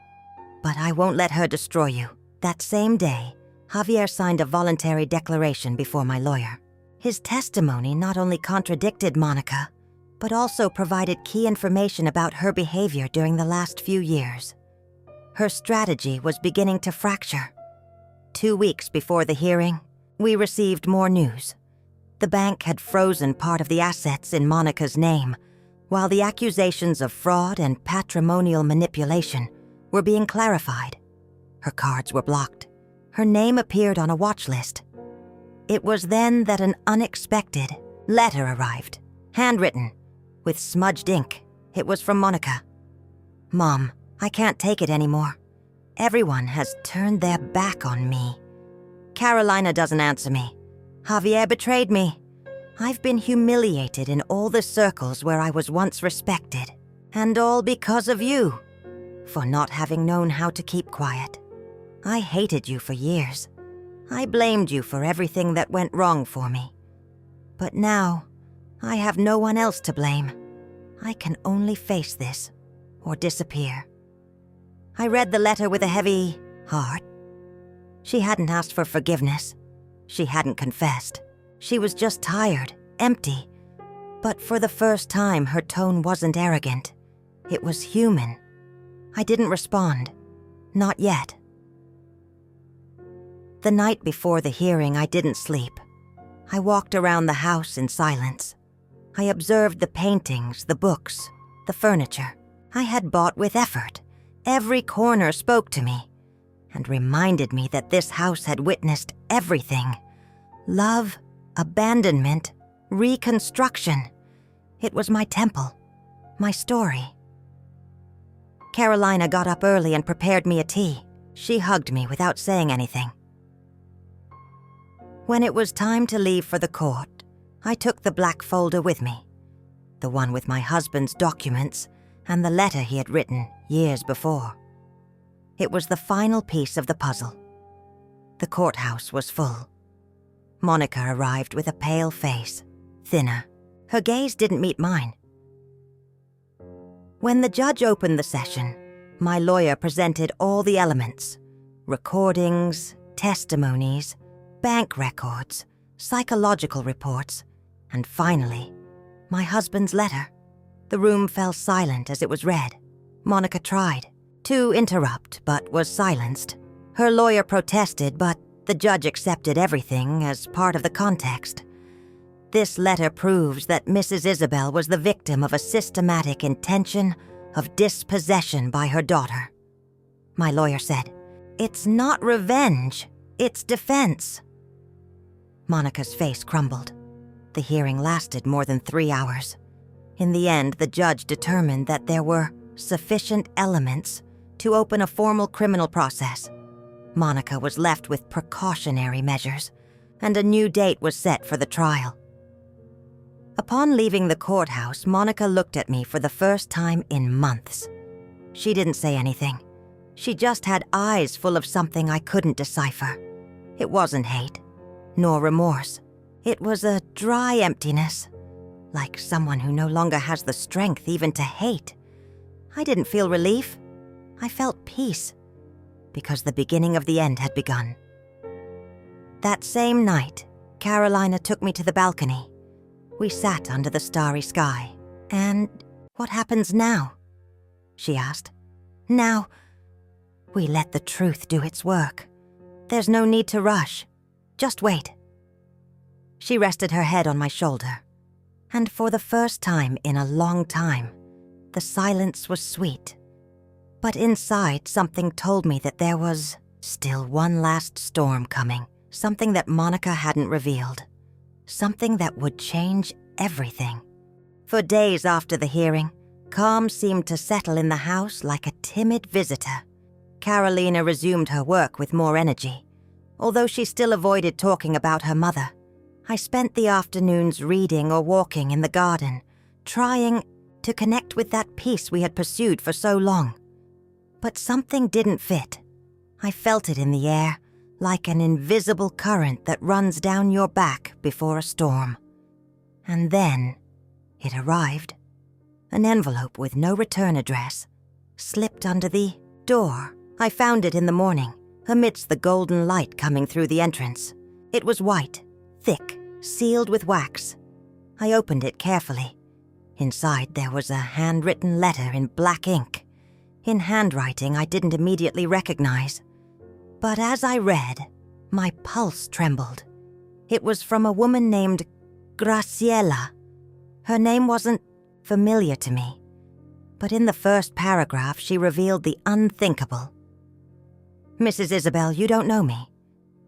But I won't let her destroy you. That same day, Javier signed a voluntary declaration before my lawyer. His testimony not only contradicted Monica, but also provided key information about her behavior during the last few years. Her strategy was beginning to fracture. 2 weeks before the hearing, we received more news. The bank had frozen part of the assets in Monica's name, while the accusations of fraud and patrimonial manipulation were being clarified. Her cards were blocked. Her name appeared on a watch list. It was then that an unexpected letter arrived, handwritten, with smudged ink. It was from Monica. "Mom, I can't take it anymore. Everyone has turned their back on me. Carolina doesn't answer me. Javier betrayed me. I've been humiliated in all the circles where I was once respected. And all because of you, for not having known how to keep quiet. I hated you for years. I blamed you for everything that went wrong for me. But now, I have no one else to blame. I can only face this, or disappear." I read the letter with a heavy heart. She hadn't asked for forgiveness. She hadn't confessed. She was just tired, empty. But for the first time, her tone wasn't arrogant. It was human. I didn't respond. Not yet. The night before the hearing, I didn't sleep. I walked around the house in silence. I observed the paintings, the books, the furniture I had bought with effort. Every corner spoke to me and reminded me that this house had witnessed everything. Love, abandonment, reconstruction. It was my temple, my story. Carolina got up early and prepared me a tea. She hugged me without saying anything. When it was time to leave for the court, I took the black folder with me, the one with my husband's documents and the letter he had written years before. It was the final piece of the puzzle. The courthouse was full. Monica arrived with a pale face, thinner. Her gaze didn't meet mine. When the judge opened the session, my lawyer presented all the elements: recordings, testimonies, bank records, psychological reports, and finally, my husband's letter. The room fell silent as it was read. Monica tried to interrupt, but was silenced. Her lawyer protested, but the judge accepted everything as part of the context. This letter proves that Mrs. Isabel was the victim of a systematic intention of dispossession by her daughter. My lawyer said, "It's not revenge, it's defense." Monica's face crumbled. The hearing lasted more than 3 hours. In the end, the judge determined that there were sufficient elements to open a formal criminal process. Monica was left with precautionary measures, and a new date was set for the trial. Upon leaving the courthouse, Monica looked at me for the first time in months. She didn't say anything. She just had eyes full of something I couldn't decipher. It wasn't hate, nor remorse. It was a dry emptiness, like someone who no longer has the strength even to hate. I didn't feel relief. I felt peace, because the beginning of the end had begun. That same night, Carolina took me to the balcony. We sat under the starry sky. "And what happens now?" she asked. "Now, we let the truth do its work. There's no need to rush. Just wait." She rested her head on my shoulder, and for the first time in a long time, the silence was sweet. But inside, something told me that there was still one last storm coming, something that Monica hadn't revealed, something that would change everything. For days after the hearing, calm seemed to settle in the house like a timid visitor. Carolina resumed her work with more energy, although she still avoided talking about her mother. I spent the afternoons reading or walking in the garden, trying to connect with that peace we had pursued for so long. But something didn't fit. I felt it in the air, like an invisible current that runs down your back before a storm. And then it arrived. An envelope with no return address, slipped under the door. I found it in the morning, amidst the golden light coming through the entrance. It was white, thick, sealed with wax. I opened it carefully. Inside there was a handwritten letter in black ink, in handwriting I didn't immediately recognize. But as I read, my pulse trembled. It was from a woman named Graciela. Her name wasn't familiar to me, but in the first paragraph she revealed the unthinkable. "Mrs. Isabel, you don't know me,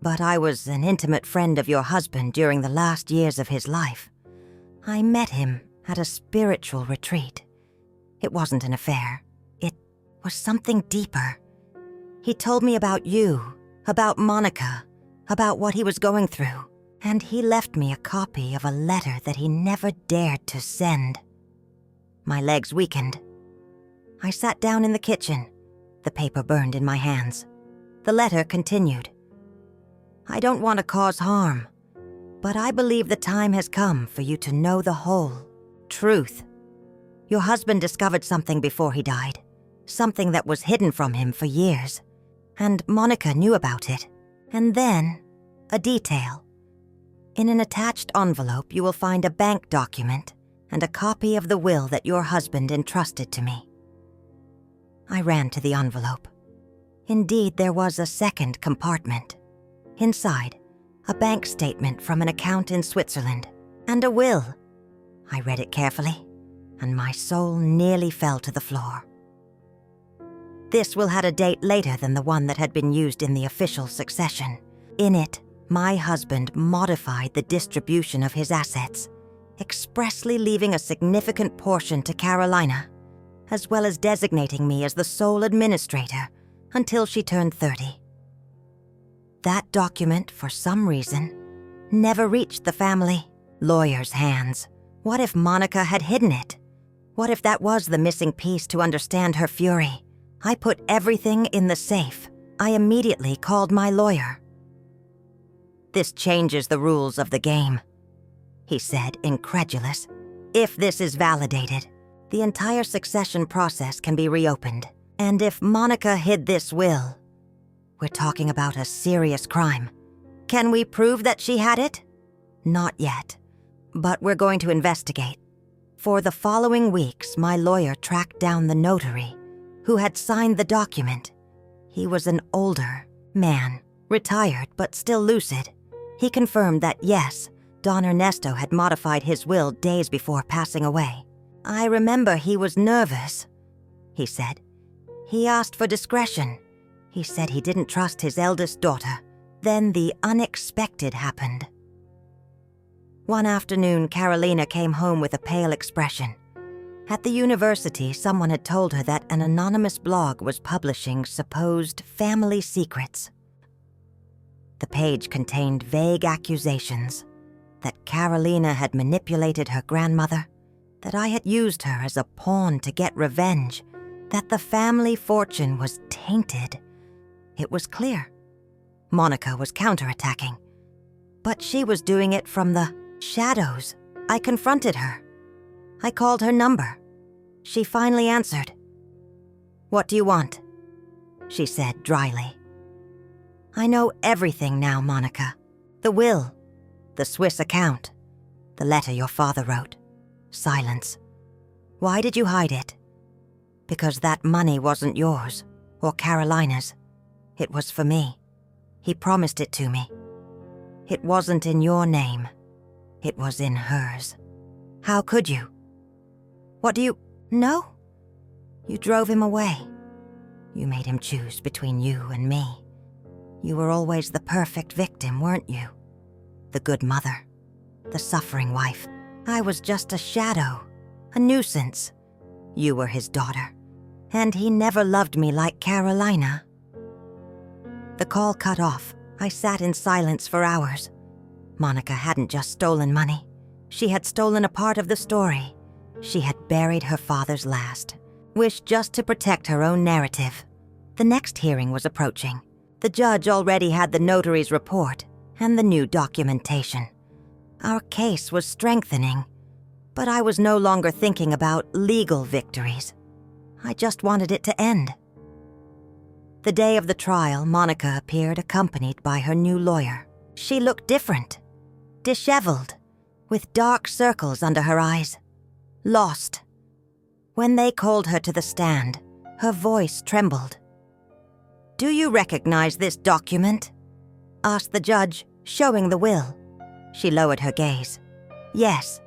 but I was an intimate friend of your husband during the last years of his life. I met him at a spiritual retreat. It wasn't an affair. It was something deeper. He told me about you, about Monica, about what he was going through, and he left me a copy of a letter that he never dared to send." My legs weakened. I sat down in the kitchen. The paper burned in my hands. The letter continued. "I don't want to cause harm, but I believe the time has come for you to know the whole truth. Your husband discovered something before he died, something that was hidden from him for years, and Monica knew about it. And then, a detail. In an attached envelope you will find a bank document and a copy of the will that your husband entrusted to me." I ran to the envelope. Indeed, there was a second compartment. Inside, a bank statement from an account in Switzerland, and a will. I read it carefully, and my soul nearly fell to the floor. This will had a date later than the one that had been used in the official succession. In it, my husband modified the distribution of his assets, expressly leaving a significant portion to Carolina, as well as designating me as the sole administrator until she turned 30. That document, for some reason, never reached the family lawyer's hands. What if Monica had hidden it? What if that was the missing piece to understand her fury? I put everything in the safe. I immediately called my lawyer. "This changes the rules of the game," he said, incredulous. "If this is validated, the entire succession process can be reopened. And if Monica hid this will, we're talking about a serious crime. Can we prove that she had it? Not yet, but we're going to investigate." For the following weeks, my lawyer tracked down the notary who had signed the document. He was an older man, retired but still lucid. He confirmed that yes, Don Ernesto had modified his will days before passing away. "I remember he was nervous," he said. "He asked for discretion. He said he didn't trust his eldest daughter. Then the unexpected happened." One afternoon, Carolina came home with a pale expression. At the university, someone had told her that an anonymous blog was publishing supposed family secrets. The page contained vague accusations that Carolina had manipulated her grandmother, that I had used her as a pawn to get revenge, that the family fortune was tainted. It was clear. Monica was counterattacking, but she was doing it from the shadows. I confronted her. I called her number. She finally answered. "What do you want?" she said dryly. "I know everything now, Monica. The will, the Swiss account, the letter your father wrote." Silence. "Why did you hide it?" "Because that money wasn't yours, or Carolina's. It was for me. He promised it to me. It wasn't in your name. It was in hers." "How could you?" "What do you know? You drove him away. You made him choose between you and me. You were always the perfect victim, weren't you? The good mother, the suffering wife. I was just a shadow, a nuisance. You were his daughter, and he never loved me like Carolina." The call cut off. I sat in silence for hours. Monica hadn't just stolen money. She had stolen a part of the story. She had buried her father's last, wished just to protect her own narrative. The next hearing was approaching. The judge already had the notary's report and the new documentation. Our case was strengthening, but I was no longer thinking about legal victories. I just wanted it to end. The day of the trial, Monica appeared accompanied by her new lawyer. She looked different, disheveled, with dark circles under her eyes, lost. When they called her to the stand, her voice trembled. "Do you recognize this document?" asked the judge, showing the will. She lowered her gaze. "Yes."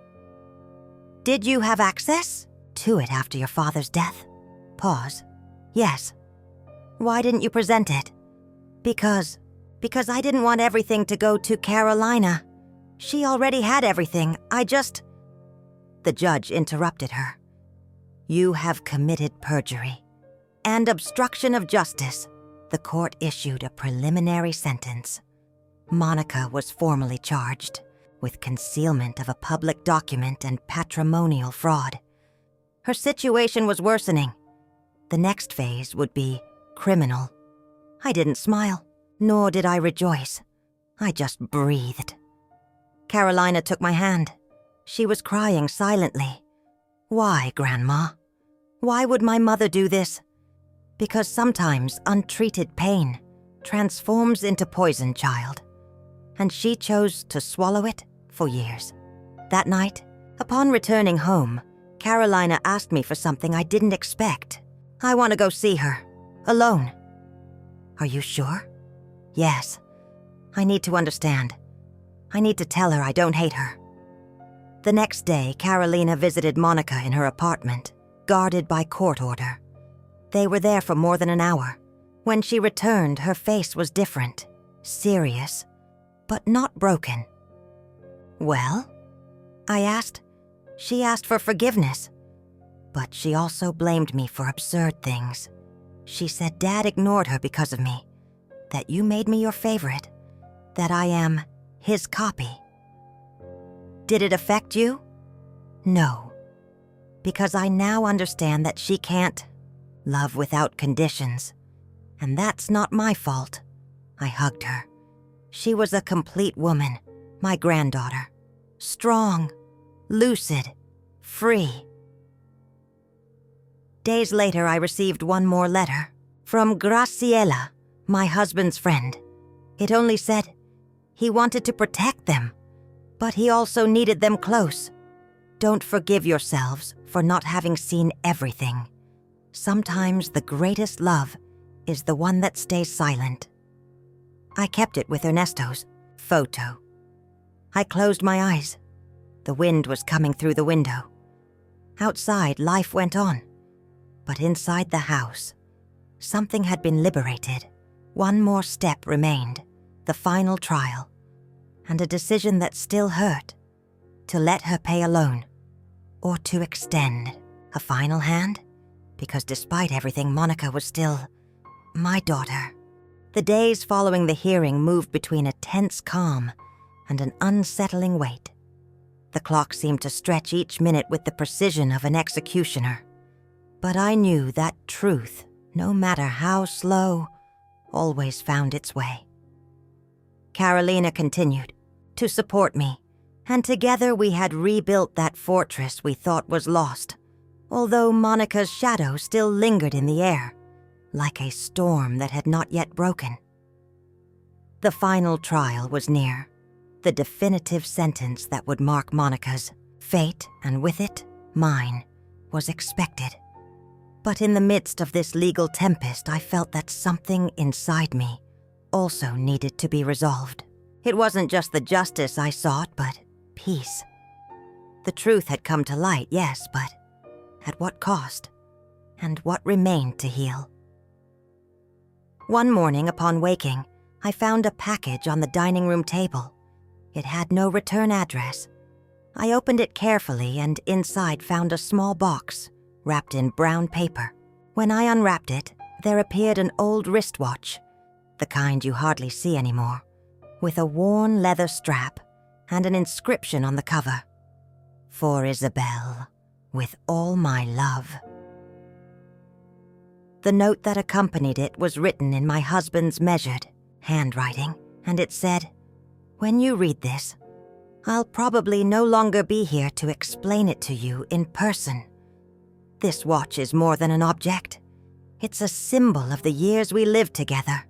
"Did you have access to it after your father's death?" Pause. "Yes." "Why didn't you present it?" Because I didn't want everything to go to Carolina. She already had everything. The judge interrupted her. "You have committed perjury and obstruction of justice." The court issued a preliminary sentence. Monica was formally charged with concealment of a public document and patrimonial fraud. Her situation was worsening. The next phase would be criminal. I didn't smile, nor did I rejoice. I just breathed. Carolina took my hand. She was crying silently. "Why, Grandma? Why would my mother do this?" "Because sometimes untreated pain transforms into poison, child. And she chose to swallow it for years." That night, upon returning home, Carolina asked me for something I didn't expect. "I want to go see her, alone." "Are you sure?" "Yes. I need to understand. I need to tell her I don't hate her." The next day, Carolina visited Monica in her apartment, guarded by court order. They were there for more than an hour. When she returned, her face was different, serious, but not broken. "Well?" I asked. She asked for forgiveness, but she also blamed me for absurd things. She said Dad ignored her because of me, that you made me your favorite, that I am his copy. "Did it affect you?" "No, because I now understand that she can't love without conditions, and that's not my fault." I hugged her. She was a complete woman, my granddaughter. Strong, lucid, free. Days later, I received one more letter from Graciela, my husband's friend. It only said he wanted to protect them, but he also needed them close. "Don't forgive yourselves for not having seen everything. Sometimes the greatest love is the one that stays silent." I kept it with Ernesto's photo. I closed my eyes. The wind was coming through the window. Outside, life went on. But inside the house, something had been liberated. One more step remained, the final trial, and a decision that still hurt, to let her pay a loan, or to extend a final hand, because despite everything, Monica was still my daughter. The days following the hearing moved between a tense calm and an unsettling wait. The clock seemed to stretch each minute with the precision of an executioner. But I knew that truth, no matter how slow, always found its way. Carolina continued to support me, and together we had rebuilt that fortress we thought was lost, although Monica's shadow still lingered in the air, like a storm that had not yet broken. The final trial was near. The definitive sentence that would mark Monica's fate, and with it, mine, was expected. But in the midst of this legal tempest, I felt that something inside me also needed to be resolved. It wasn't just the justice I sought, but peace. The truth had come to light, yes, but at what cost? And what remained to heal? One morning, upon waking, I found a package on the dining room table. It had no return address. I opened it carefully and inside found a small box wrapped in brown paper. When I unwrapped it, there appeared an old wristwatch, the kind you hardly see anymore, with a worn leather strap and an inscription on the cover. "For Isabel, with all my love." The note that accompanied it was written in my husband's measured handwriting, and it said, "When you read this, I'll probably no longer be here to explain it to you in person. This watch is more than an object. It's a symbol of the years we lived together,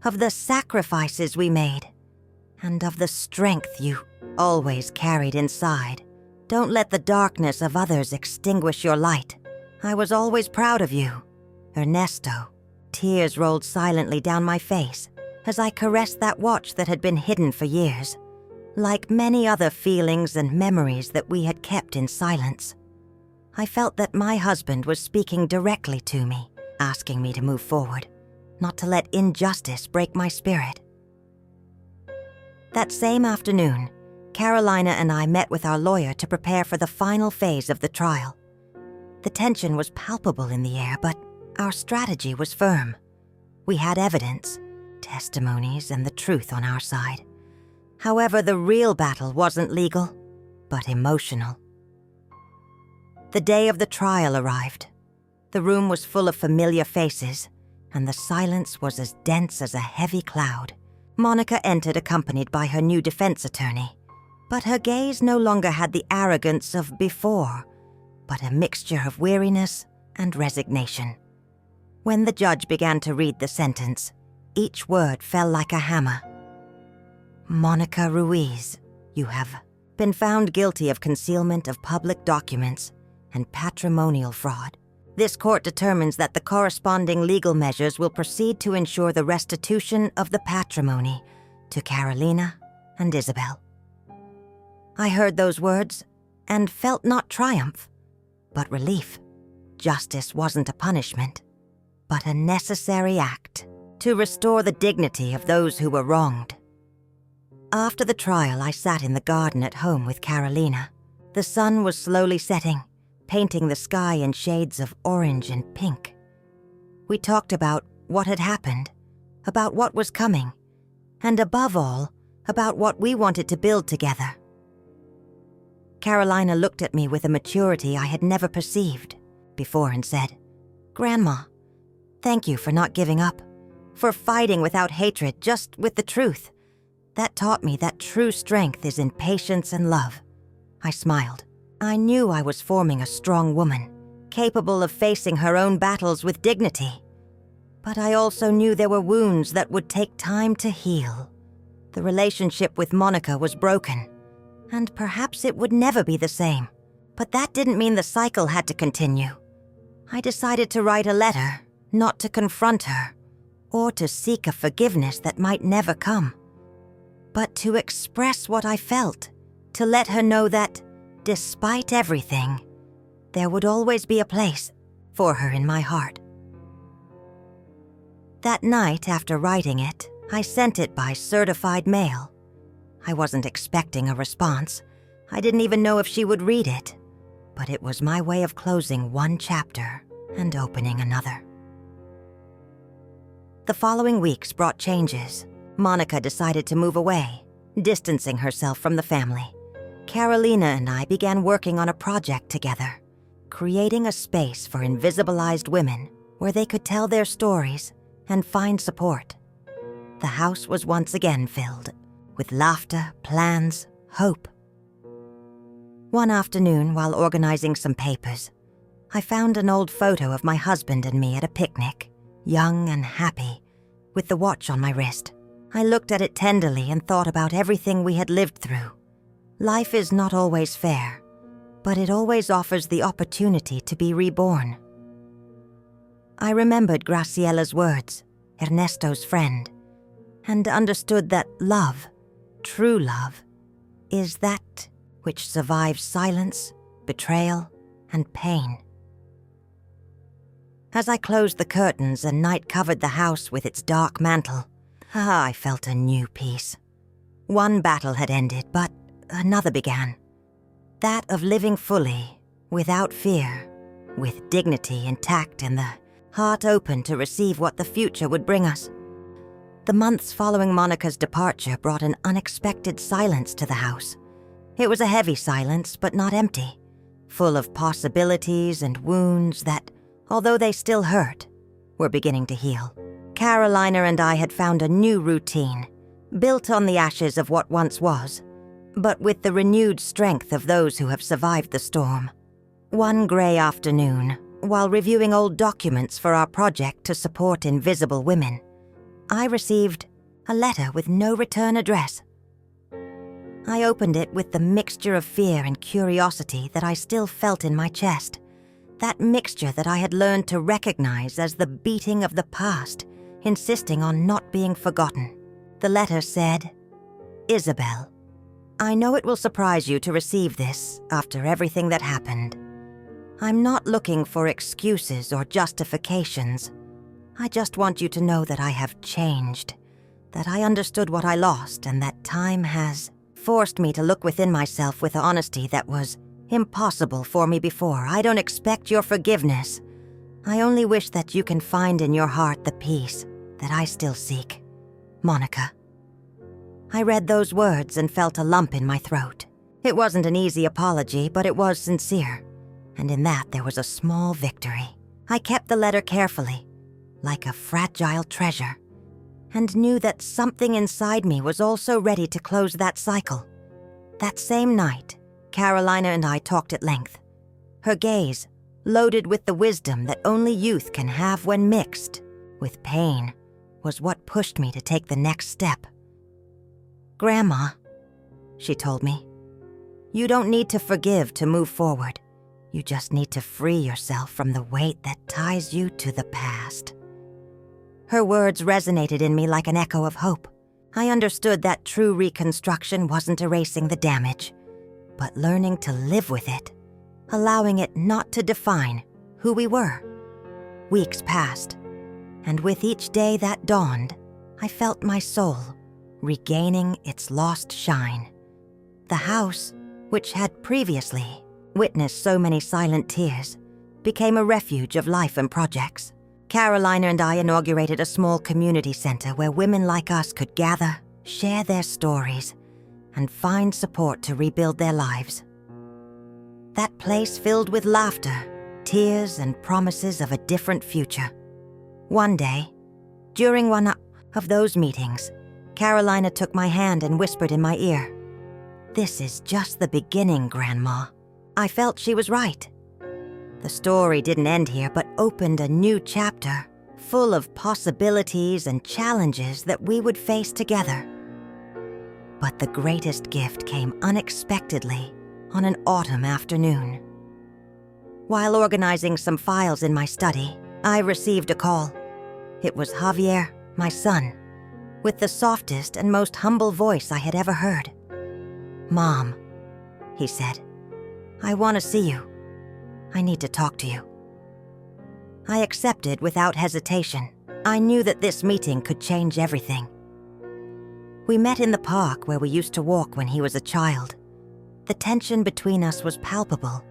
of the sacrifices we made, and of the strength you always carried inside. Don't let the darkness of others extinguish your light. I was always proud of you, Ernesto." Tears rolled silently down my face as I caressed that watch that had been hidden for years, like many other feelings and memories that we had kept in silence. I felt that my husband was speaking directly to me, asking me to move forward, not to let injustice break my spirit. That same afternoon, Carolina and I met with our lawyer to prepare for the final phase of the trial. The tension was palpable in the air, but our strategy was firm. We had evidence, testimonies, and the truth on our side. However, the real battle wasn't legal, but emotional. The day of the trial arrived. The room was full of familiar faces, and the silence was as dense as a heavy cloud. Monica entered accompanied by her new defense attorney, but her gaze no longer had the arrogance of before, but a mixture of weariness and resignation. When the judge began to read the sentence, each word fell like a hammer. "Monica Ruiz, you have been found guilty of concealment of public documents and patrimonial fraud. This court determines that the corresponding legal measures will proceed to ensure the restitution of the patrimony to Carolina and Isabel." I heard those words and felt not triumph, but relief. Justice wasn't a punishment, but a necessary act to restore the dignity of those who were wronged. After the trial, I sat in the garden at home with Carolina. The sun was slowly setting, painting the sky in shades of orange and pink. We talked about what had happened, about what was coming, and above all, about what we wanted to build together. Carolina looked at me with a maturity I had never perceived before and said, "Grandma, thank you for not giving up, for fighting without hatred, just with the truth. That taught me that true strength is in patience and love." I smiled. I knew I was forming a strong woman, capable of facing her own battles with dignity. But I also knew there were wounds that would take time to heal. The relationship with Monica was broken, and perhaps it would never be the same. But that didn't mean the cycle had to continue. I decided to write a letter, not to confront her, or to seek a forgiveness that might never come, but to express what I felt, to let her know that, despite everything, there would always be a place for her in my heart. That night, after writing it, I sent it by certified mail. I wasn't expecting a response. I didn't even know if she would read it, but it was my way of closing one chapter and opening another. The following weeks brought changes. Monica decided to move away, distancing herself from the family. Carolina and I began working on a project together, creating a space for invisibilized women where they could tell their stories and find support. The house was once again filled with laughter, plans, hope. One afternoon, while organizing some papers, I found an old photo of my husband and me at a picnic, young and happy, with the watch on my wrist. I looked at it tenderly and thought about everything we had lived through. Life is not always fair, but it always offers the opportunity to be reborn. I remembered Graciela's words, Ernesto's friend, and understood that love, true love, is that which survives silence, betrayal, and pain. As I closed the curtains and night covered the house with its dark mantle, I felt a new peace. One battle had ended, but another began. That of living fully, without fear, with dignity intact and the heart open to receive what the future would bring us. The months following Monica's departure brought an unexpected silence to the house. It was a heavy silence, but not empty, full of possibilities and wounds that, although they still hurt, were beginning to heal. Carolina and I had found a new routine, built on the ashes of what once was, but with the renewed strength of those who have survived the storm. One gray afternoon, while reviewing old documents for our project to support invisible women, I received a letter with no return address. I opened it with the mixture of fear and curiosity that I still felt in my chest, that mixture that I had learned to recognize as the beating of the past, insisting on not being forgotten. The letter said, "Isabel, I know it will surprise you to receive this after everything that happened. I'm not looking for excuses or justifications. I just want you to know that I have changed, that I understood what I lost, and that time has forced me to look within myself with honesty that was impossible for me before. I don't expect your forgiveness. I only wish that you can find in your heart the peace that I still seek. Monica." I read those words and felt a lump in my throat. It wasn't an easy apology, but it was sincere, and in that there was a small victory. I kept the letter carefully, like a fragile treasure, and knew that something inside me was also ready to close that cycle. That same night, Carolina and I talked at length. Her gaze, loaded with the wisdom that only youth can have when mixed with pain, was what pushed me to take the next step. "Grandma," she told me, "you don't need to forgive to move forward. You just need to free yourself from the weight that ties you to the past." Her words resonated in me like an echo of hope. I understood that true reconstruction wasn't erasing the damage, but learning to live with it, allowing it not to define who we were. Weeks passed, and with each day that dawned, I felt my soul regaining its lost shine. The house, which had previously witnessed so many silent tears, became a refuge of life and projects. Carolina and I inaugurated a small community center where women like us could gather, share their stories, and find support to rebuild their lives. That place filled with laughter, tears, and promises of a different future. One day, during one of those meetings, Carolina took my hand and whispered in my ear, "This is just the beginning, Grandma." I felt she was right. The story didn't end here, but opened a new chapter, full of possibilities and challenges that we would face together. But the greatest gift came unexpectedly on an autumn afternoon. While organizing some files in my study, I received a call. It was Javier, my son, with the softest and most humble voice I had ever heard. "Mom," he said, "I want to see you. I need to talk to you." I accepted without hesitation. I knew that this meeting could change everything. We met in the park where we used to walk when he was a child. The tension between us was palpable,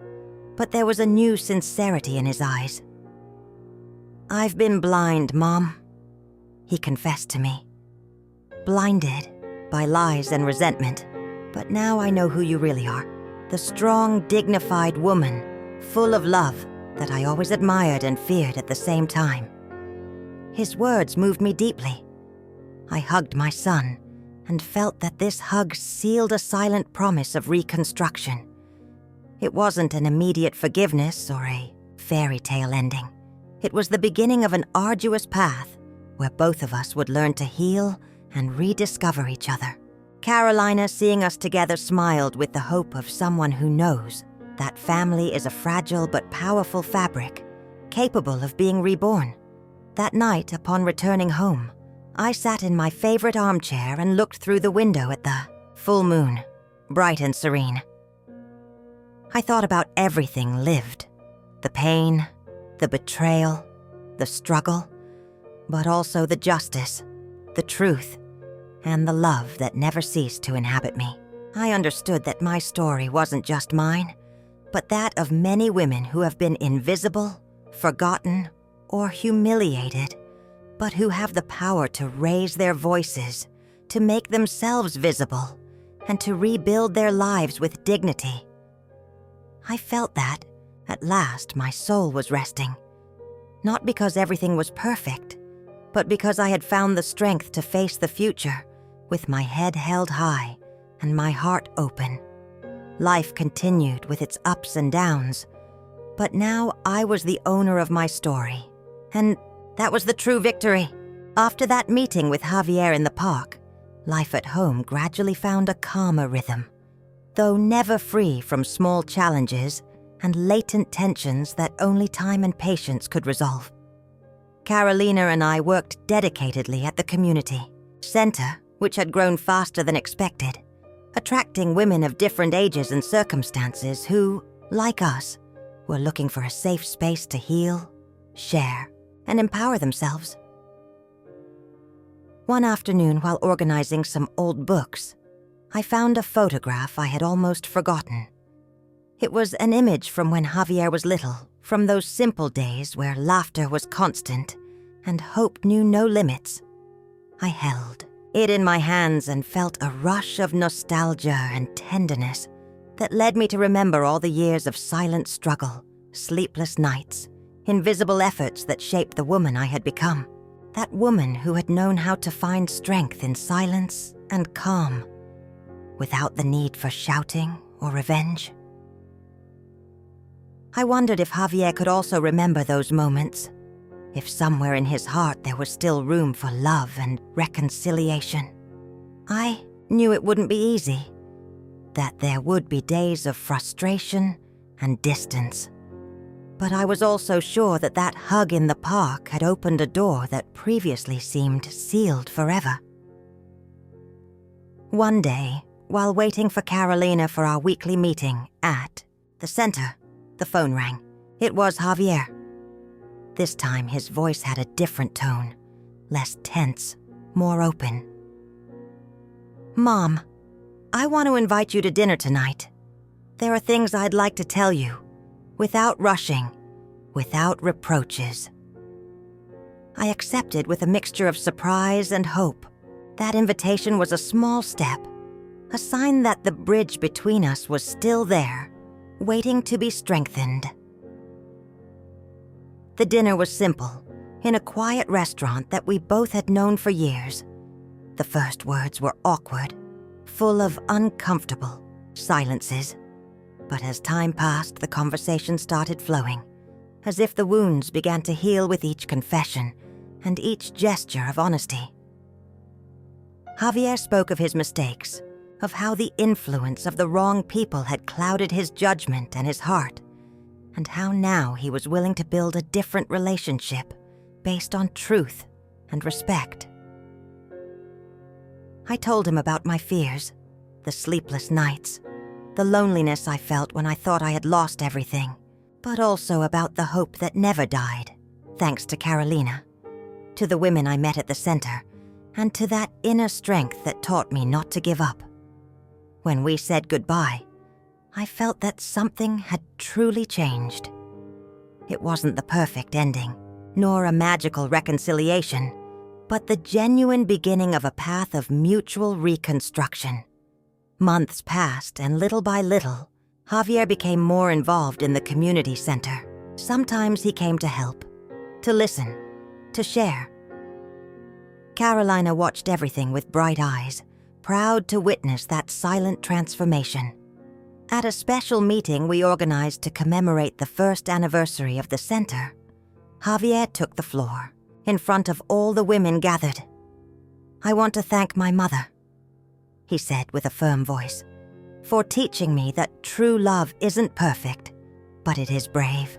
but there was a new sincerity in his eyes. "I've been blind, Mom," he confessed to me. "Blinded by lies and resentment, but now I know who you really are. The strong, dignified woman, full of love that I always admired and feared at the same time." His words moved me deeply. I hugged my son and felt that this hug sealed a silent promise of reconstruction. It wasn't an immediate forgiveness or a fairy tale ending. It was the beginning of an arduous path where both of us would learn to heal and rediscover each other. Carolina, seeing us together, smiled with the hope of someone who knows that family is a fragile but powerful fabric, capable of being reborn. That night, upon returning home, I sat in my favorite armchair and looked through the window at the full moon, bright and serene. I thought about everything lived, the pain, the betrayal, the struggle, but also the justice, the truth, and the love that never ceased to inhabit me. I understood that my story wasn't just mine, but that of many women who have been invisible, forgotten, or humiliated, but who have the power to raise their voices, to make themselves visible, and to rebuild their lives with dignity. I felt that, at last, my soul was resting. not because everything was perfect, but because I had found the strength to face the future with my head held high and my heart open. Life continued with its ups and downs, but now I was the owner of my story, and that was the true victory. After that meeting with Javier in the park, life at home gradually found a calmer rhythm, though never free from small challenges and latent tensions that only time and patience could resolve. Carolina and I worked dedicatedly at the community center, which had grown faster than expected, attracting women of different ages and circumstances who, like us, were looking for a safe space to heal, share, and empower themselves. One afternoon, while organizing some old books, I found a photograph I had almost forgotten. It was an image from when Javier was little, from those simple days where laughter was constant and hope knew no limits. I held it in my hands and felt a rush of nostalgia and tenderness that led me to remember all the years of silent struggle, sleepless nights, invisible efforts that shaped the woman I had become. That woman who had known how to find strength in silence and calm, without the need for shouting or revenge. I wondered if Javier could also remember those moments, if somewhere in his heart there was still room for love and reconciliation. I knew it wouldn't be easy, that there would be days of frustration and distance. But I was also sure that that hug in the park had opened a door that previously seemed sealed forever. One day, while waiting for Carolina for our weekly meeting at the center, the phone rang. It was Javier. This time his voice had a different tone, less tense, more open. "Mom, I want to invite you to dinner tonight. There are things I'd like to tell you, without rushing, without reproaches." I accepted with a mixture of surprise and hope. That invitation was a small step, a sign that the bridge between us was still there, waiting to be strengthened. The dinner was simple, in a quiet restaurant that we both had known for years. The first words were awkward, full of uncomfortable silences. But as time passed, the conversation started flowing, as if the wounds began to heal with each confession and each gesture of honesty. Javier spoke of his mistakes, of how the influence of the wrong people had clouded his judgment and his heart, and how now he was willing to build a different relationship based on truth and respect. I told him about my fears, the sleepless nights, the loneliness I felt when I thought I had lost everything, but also about the hope that never died, thanks to Carolina, to the women I met at the center, and to that inner strength that taught me not to give up. When we said goodbye, I felt that something had truly changed. It wasn't the perfect ending, nor a magical reconciliation, but the genuine beginning of a path of mutual reconstruction. Months passed, and little by little, Javier became more involved in the community center. Sometimes he came to help, to listen, to share. Carolina watched everything with bright eyes, proud to witness that silent transformation. At a special meeting we organized to commemorate the first anniversary of the center, Javier took the floor, in front of all the women gathered. "I want to thank my mother," he said with a firm voice, "for teaching me that true love isn't perfect, but it is brave.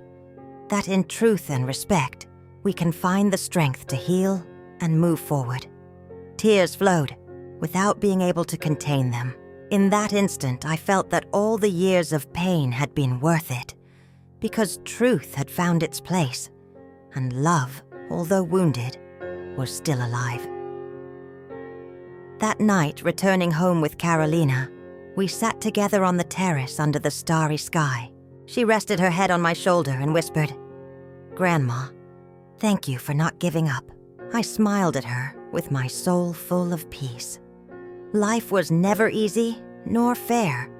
That in truth and respect, we can find the strength to heal and move forward." Tears flowed, without being able to contain them. In that instant, I felt that all the years of pain had been worth it, because truth had found its place, and love, although wounded, was still alive. That night, returning home with Carolina, we sat together on the terrace under the starry sky. She rested her head on my shoulder and whispered, "Grandma, thank you for not giving up." I smiled at her with my soul full of peace. Life was never easy nor fair,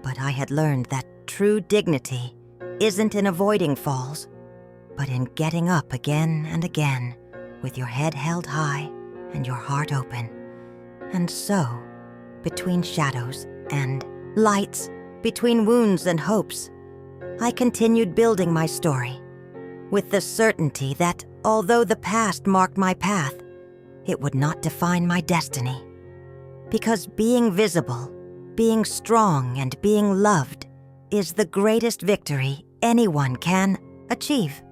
but I had learned that true dignity isn't in avoiding falls, but in getting up again and again, with your head held high and your heart open. And so, between shadows and lights, between wounds and hopes, I continued building my story, with the certainty that although the past marked my path, it would not define my destiny. Because being visible, being strong, and being loved is the greatest victory anyone can achieve.